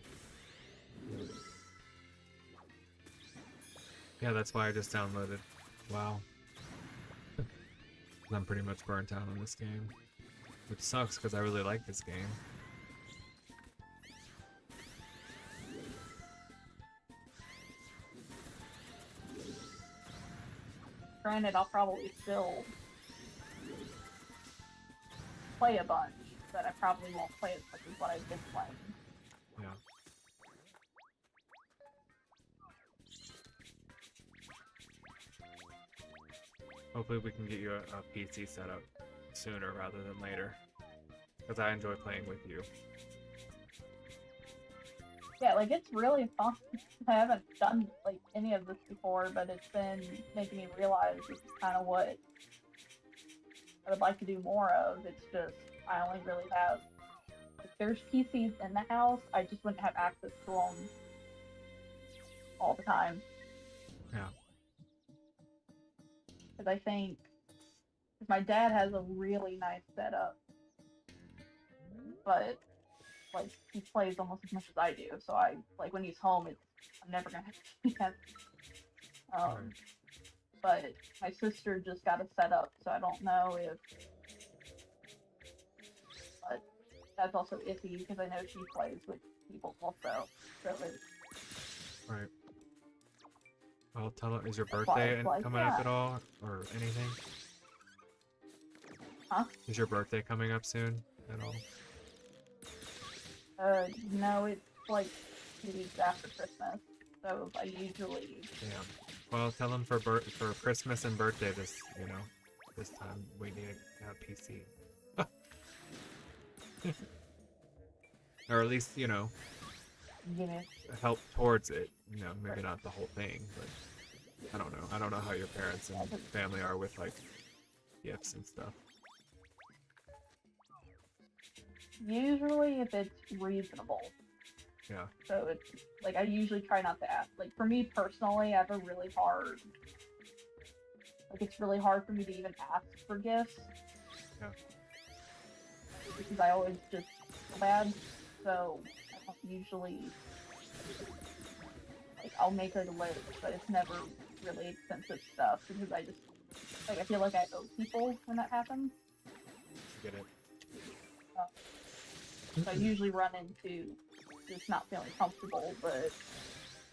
Yeah, that's why I just downloaded WoW. I'm pretty much burnt out on this game, which sucks because I really like this game. Granted, I'll probably still play a bunch, but I probably won't play as much as what I've been playing. Yeah. Hopefully we can get you a PC setup sooner rather than later, because I enjoy playing with you. Yeah, like, it's really fun. I haven't done, like, any of this before, but it's been making me realize this is kind of what I would like to do more of. It's just, I only really have, if there's PCs in the house, I just wouldn't have access to them all the time. Yeah. Because I think, because my dad has a really nice setup, but like he plays almost as much as I do. So I like when he's home, I'm never gonna have. But my sister just got a setup, so I don't know if. But that's also iffy because I know she plays with people also. So Right. Well, tell her, is your birthday coming up at all, or anything? Huh? Is your birthday coming up soon at all? No, it's like 2 weeks after Christmas, so I usually. Damn. Well, tell them for Christmas and birthday this time we need a PC. Or at least, Yeah. help towards it. Maybe not the whole thing, but I don't know. I don't know how your parents and family are with like gifts and stuff. Usually, if it's reasonable. Yeah. So it's like I usually try not to ask. Like for me personally, I have a really hard. Like it's really hard for me to even ask for gifts. Yeah. Because I always just feel bad. So I don't usually. Like I'll make a list, but it's never really expensive stuff because I just like I feel like I owe people when that happens. get it. So I usually run into just not feeling comfortable, but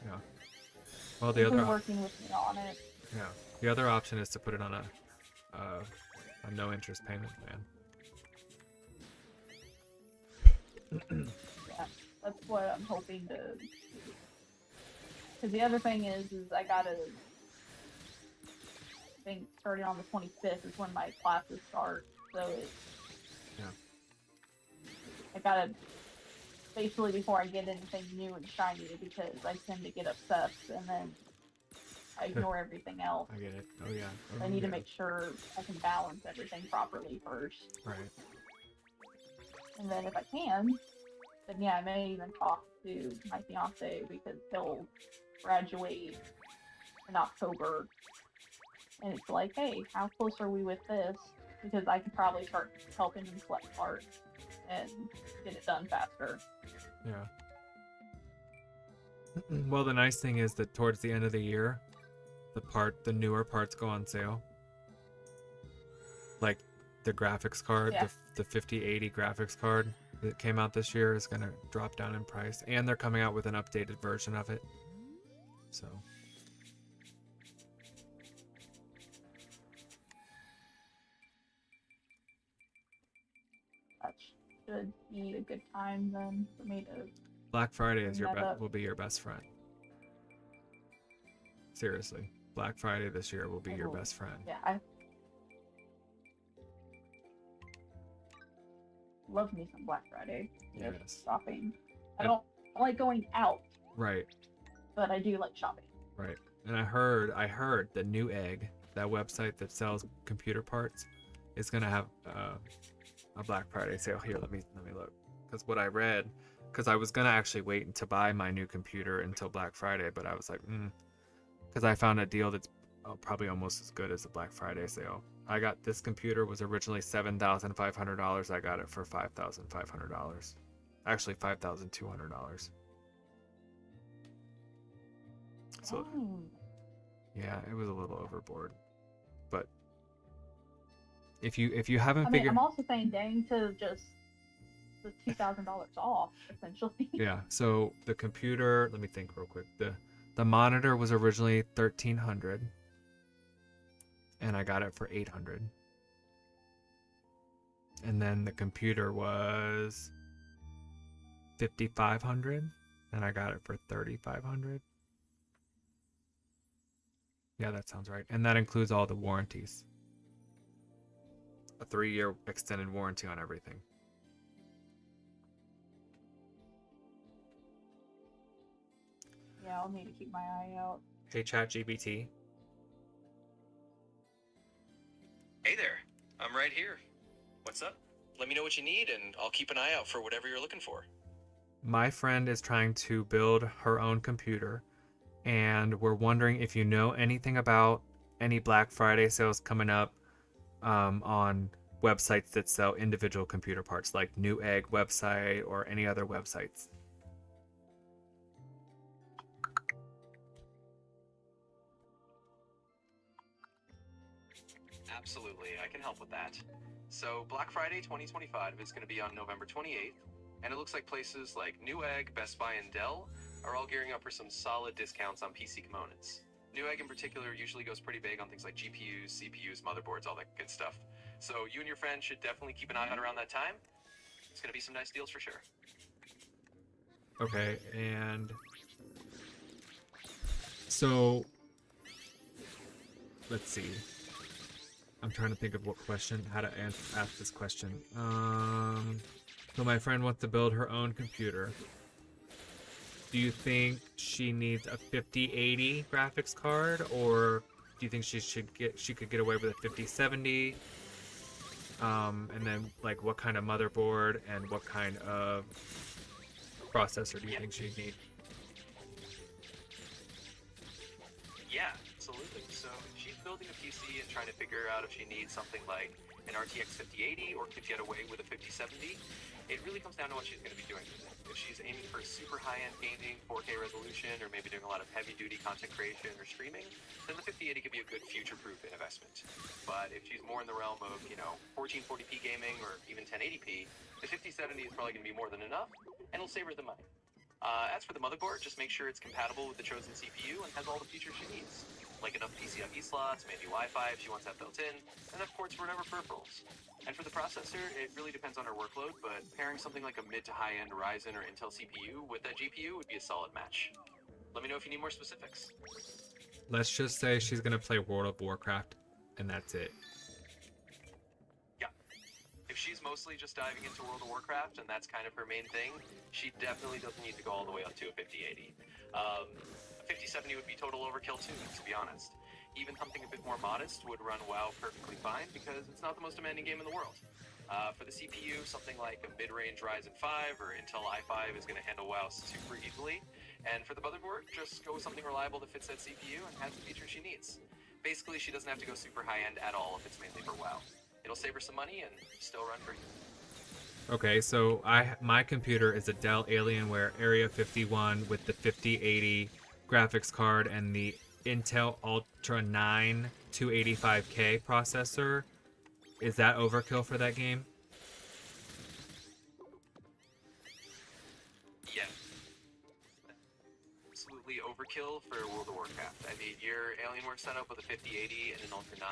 Yeah. Well, the they've other been working with me on it. yeah, the other option is to put it on a no interest payment plan. Yeah, that's what I'm hoping to. Because the other thing is I gotta think starting on the 25th is when my classes start. So Yeah. I gotta basically before I get anything new and shiny because I tend to get obsessed and then I ignore everything else. I get it. Oh yeah. Oh, I need yeah. to make sure I can balance everything properly first. Right. And then if I can, then yeah, I may even talk to my fiance because he'll graduate in October. And it's like, hey, how close are we with this? Because I could probably start helping him collect parts and get it done faster. Yeah. Well, the nice thing is that towards the end of the year, the newer parts go on sale. Like the graphics card, Yeah. the 5080 graphics card that came out this year is going to drop down in price, and they're coming out with an updated version of it. So That should be a good time then for me to. Black Friday is Bring that up. will be your best friend. Seriously, Black Friday this year will be your Oh, best friend. Yeah, I love me some Black Friday Yes. shopping. I Yep. don't like going out, Right. but I do like shopping. Right. And I heard the New Egg, that website that sells computer parts, is gonna have a Black Friday sale. Here, let me look. Because what I read, because I was gonna actually wait to buy my new computer until Black Friday, but I was like, because I found a deal that's probably almost as good as the Black Friday sale. I got this computer was originally $7,500. I got it for $5,500. Actually, $5,200. So Dang. yeah, it was a little overboard, but if you haven't I mean, figured, I'm also saying dang to just the $2,000 off, essentially. yeah. So the computer, let me think real quick. The monitor was originally $1,300, and I got it for $800. And then the computer was $5,500, and I got it for $3,500. Yeah, that sounds right. And that includes all the warranties. A 3-year extended warranty on everything. Yeah, I'll need to keep my eye out. Hey, ChatGPT. Hey there, I'm right here. What's up? Let me know what you need, and I'll keep an eye out for whatever you're looking for. My friend is trying to build her own computer, and we're wondering if you know anything about any Black Friday sales coming up on websites that sell individual computer parts, like Newegg website or any other websites. Absolutely, I can help with that. So Black Friday 2025 is going to be on November 28th, and it looks like places like Newegg, Best Buy, and Dell are all gearing up for some solid discounts on PC components. Newegg in particular usually goes pretty big on things like GPUs, CPUs, motherboards, all that good stuff. So you and your friend should definitely keep an eye out around that time. It's going to be some nice deals for sure. Okay, and so let's see. I'm trying to think of how to ask this question. So my friend wants to build her own computer. Do you think she needs a 5080 graphics card, or do you think she could get away with a 5070? And then like what kind of motherboard and what kind of processor do you think she'd need? Yeah, absolutely. So she's building a PC and trying to figure out if she needs something like an RTX 5080 or could get away with a 5070. it really comes down to what she's going to be doing with it. If she's aiming for super high-end gaming, 4K resolution, or maybe doing a lot of heavy-duty content creation or streaming, then the 5080 could be a good future-proof investment. But if she's more in the realm of, 1440p gaming or even 1080p, the 5070 is probably going to be more than enough, and it'll save her the money. As for the motherboard, just make sure it's compatible with the chosen CPU and has all the features she needs, like enough PCIe slots, maybe Wi-Fi if she wants that built in, and enough ports for whatever peripherals. And for the processor, it really depends on her workload, but pairing something like a mid to high-end Ryzen or Intel CPU with that GPU would be a solid match. Let me know if you need more specifics. Let's just say she's gonna play World of Warcraft, and that's it. Yeah. If she's mostly just diving into World of Warcraft, and that's kind of her main thing, she definitely doesn't need to go all the way up to a 5080. A 5070 would be total overkill too, to be honest. Even something a bit more modest would run WoW perfectly fine because it's not the most demanding game in the world. For the CPU, something like a mid-range Ryzen 5 or Intel i5 is going to handle WoW super easily. And for the motherboard, just go with something reliable that fits that CPU and has the features she needs. Basically, she doesn't have to go super high-end at all if it's mainly for WoW. It'll save her some money and still run for you. Okay, so my computer is a Dell Alienware Area 51 with the 5080 graphics card and the Intel Ultra 9 285K processor. Is that overkill for that game? Yeah. Absolutely overkill for World of Warcraft. I mean, your Alienware setup with a 5080 and an Ultra 9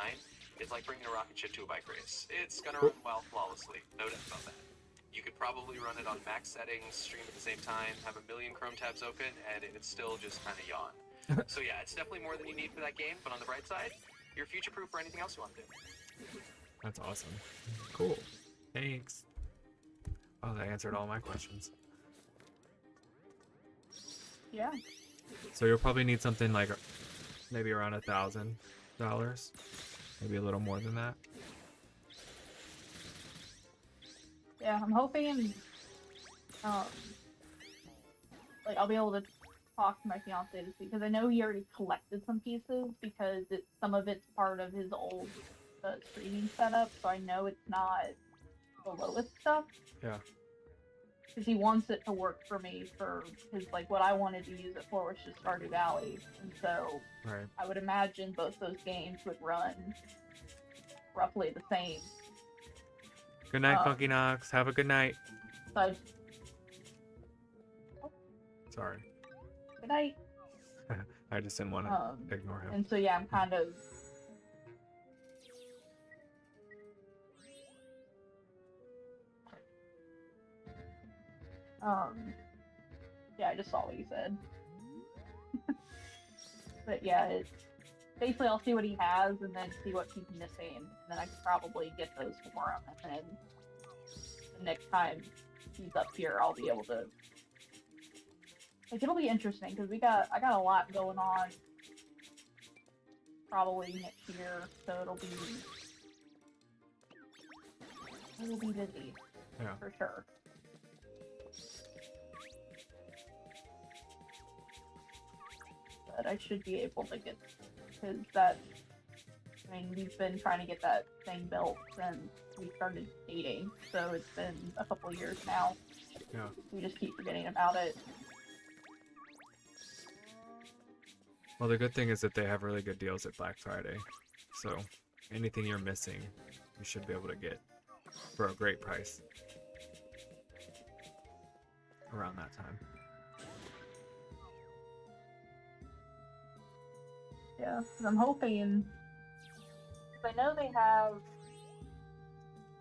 is like bringing a rocket ship to a bike race. It's gonna run WoW flawlessly, no doubt about that. You could probably run it on max settings, stream at the same time, have a million Chrome tabs open, and it'd still just kind of yawn. So yeah, it's definitely more than you need for that game, but on the bright side, you're future-proof for anything else you want to do. That's awesome. Cool. Thanks. Oh, that answered all my questions. Yeah. So you'll probably need something like maybe around $1,000, maybe a little more than that. Yeah, I'm hoping, like, I'll be able to talk to my fiance to see, because I know he already collected some pieces, because some of it's part of his old streaming setup, so I know it's not the lowest stuff. Yeah. Because he wants it to work for me for his, like, what I wanted to use it for was just Stardew Valley, and so Right. I would imagine both those games would run roughly the same. Good night, Funky Knox. Have a good night. So, Sorry. good night. I just didn't want to ignore him. And so, yeah, I'm kind of... yeah, I just saw what you said. But yeah, it's... Basically, I'll see what he has, and then see what he's missing, and then I can probably get those for him, and then the next time he's up here, I'll be able to... Like, it'll be interesting, because I got a lot going on probably next year, so it'll be busy. Yeah. For sure. But I should be able to get, because we've been trying to get that thing built since we started dating, so it's been a couple years now. Yeah. We just keep forgetting about it. Well, the good thing is that they have really good deals at Black Friday. So anything you're missing, you should be able to get for a great price around that time. Yeah, 'cause I'm hoping, because I know they have,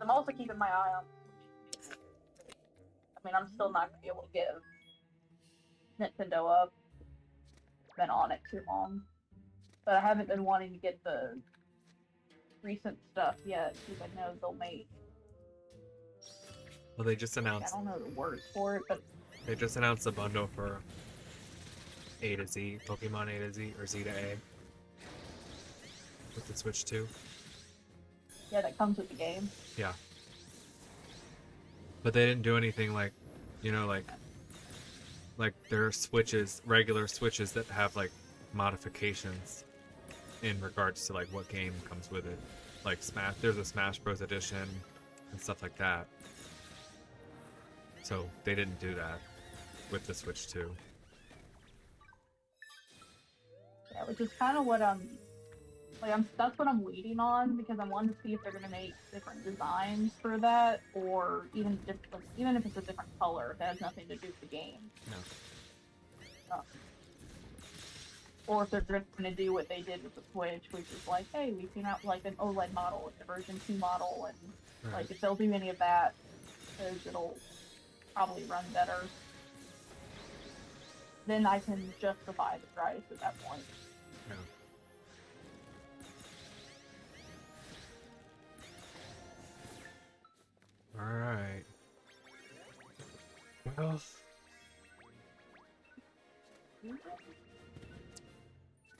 I'm also keeping my eye on, I mean, I'm still not going to be able to give Nintendo up. Been on it too long, but I haven't been wanting to get the recent stuff yet, because I know they'll make, Well, they just I announced don't know the words for it, but a bundle for A to Z, Pokemon A to Z, or Z to A, with the Switch 2. yeah, that comes with the game. Yeah. But they didn't do anything like, like there are switches, regular switches that have like modifications in regards to like what game comes with it. Like there's a Smash Bros. Edition and stuff like that. So they didn't do that with the Switch 2. Yeah, which is kind of what that's what I'm waiting on, because I wanted to see if they're gonna make different designs for that, or even even if it's a different color that has nothing to do with the game. No. Or if they're gonna do what they did with the Switch, which is like, hey, we came out like an OLED model with the version 2 model, and Right. like if they'll do any of that, because it'll probably run better, then I can justify the price at that point. Yeah. Alright. Well,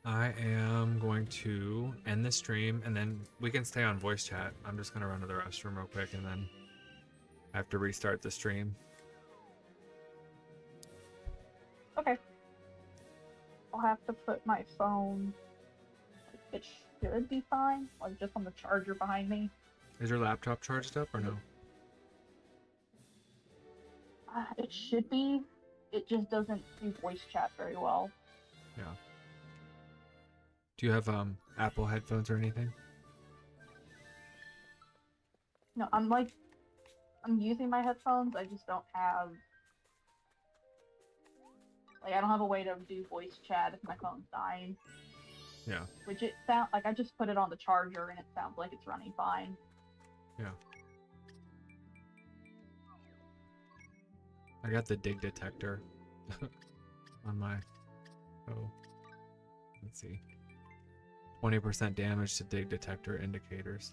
I am going to end the stream, and then we can stay on voice chat. I'm just going to run to the restroom real quick, and then I have to restart the stream. Okay. I'll have to put my phone. It should be fine. Like just on the charger behind me. Is your laptop charged up or no? It should be. It just doesn't do voice chat very well. Yeah. Do you have Apple headphones or anything? No, I'm using my headphones. I just don't have. Like, I don't have a way to do voice chat if my phone's dying. Yeah. Which it sound like I just put it on the charger and it sounds like it's running fine. Yeah. I got the dig detector on my. Oh. Let's see. 20% damage to dig detector indicators.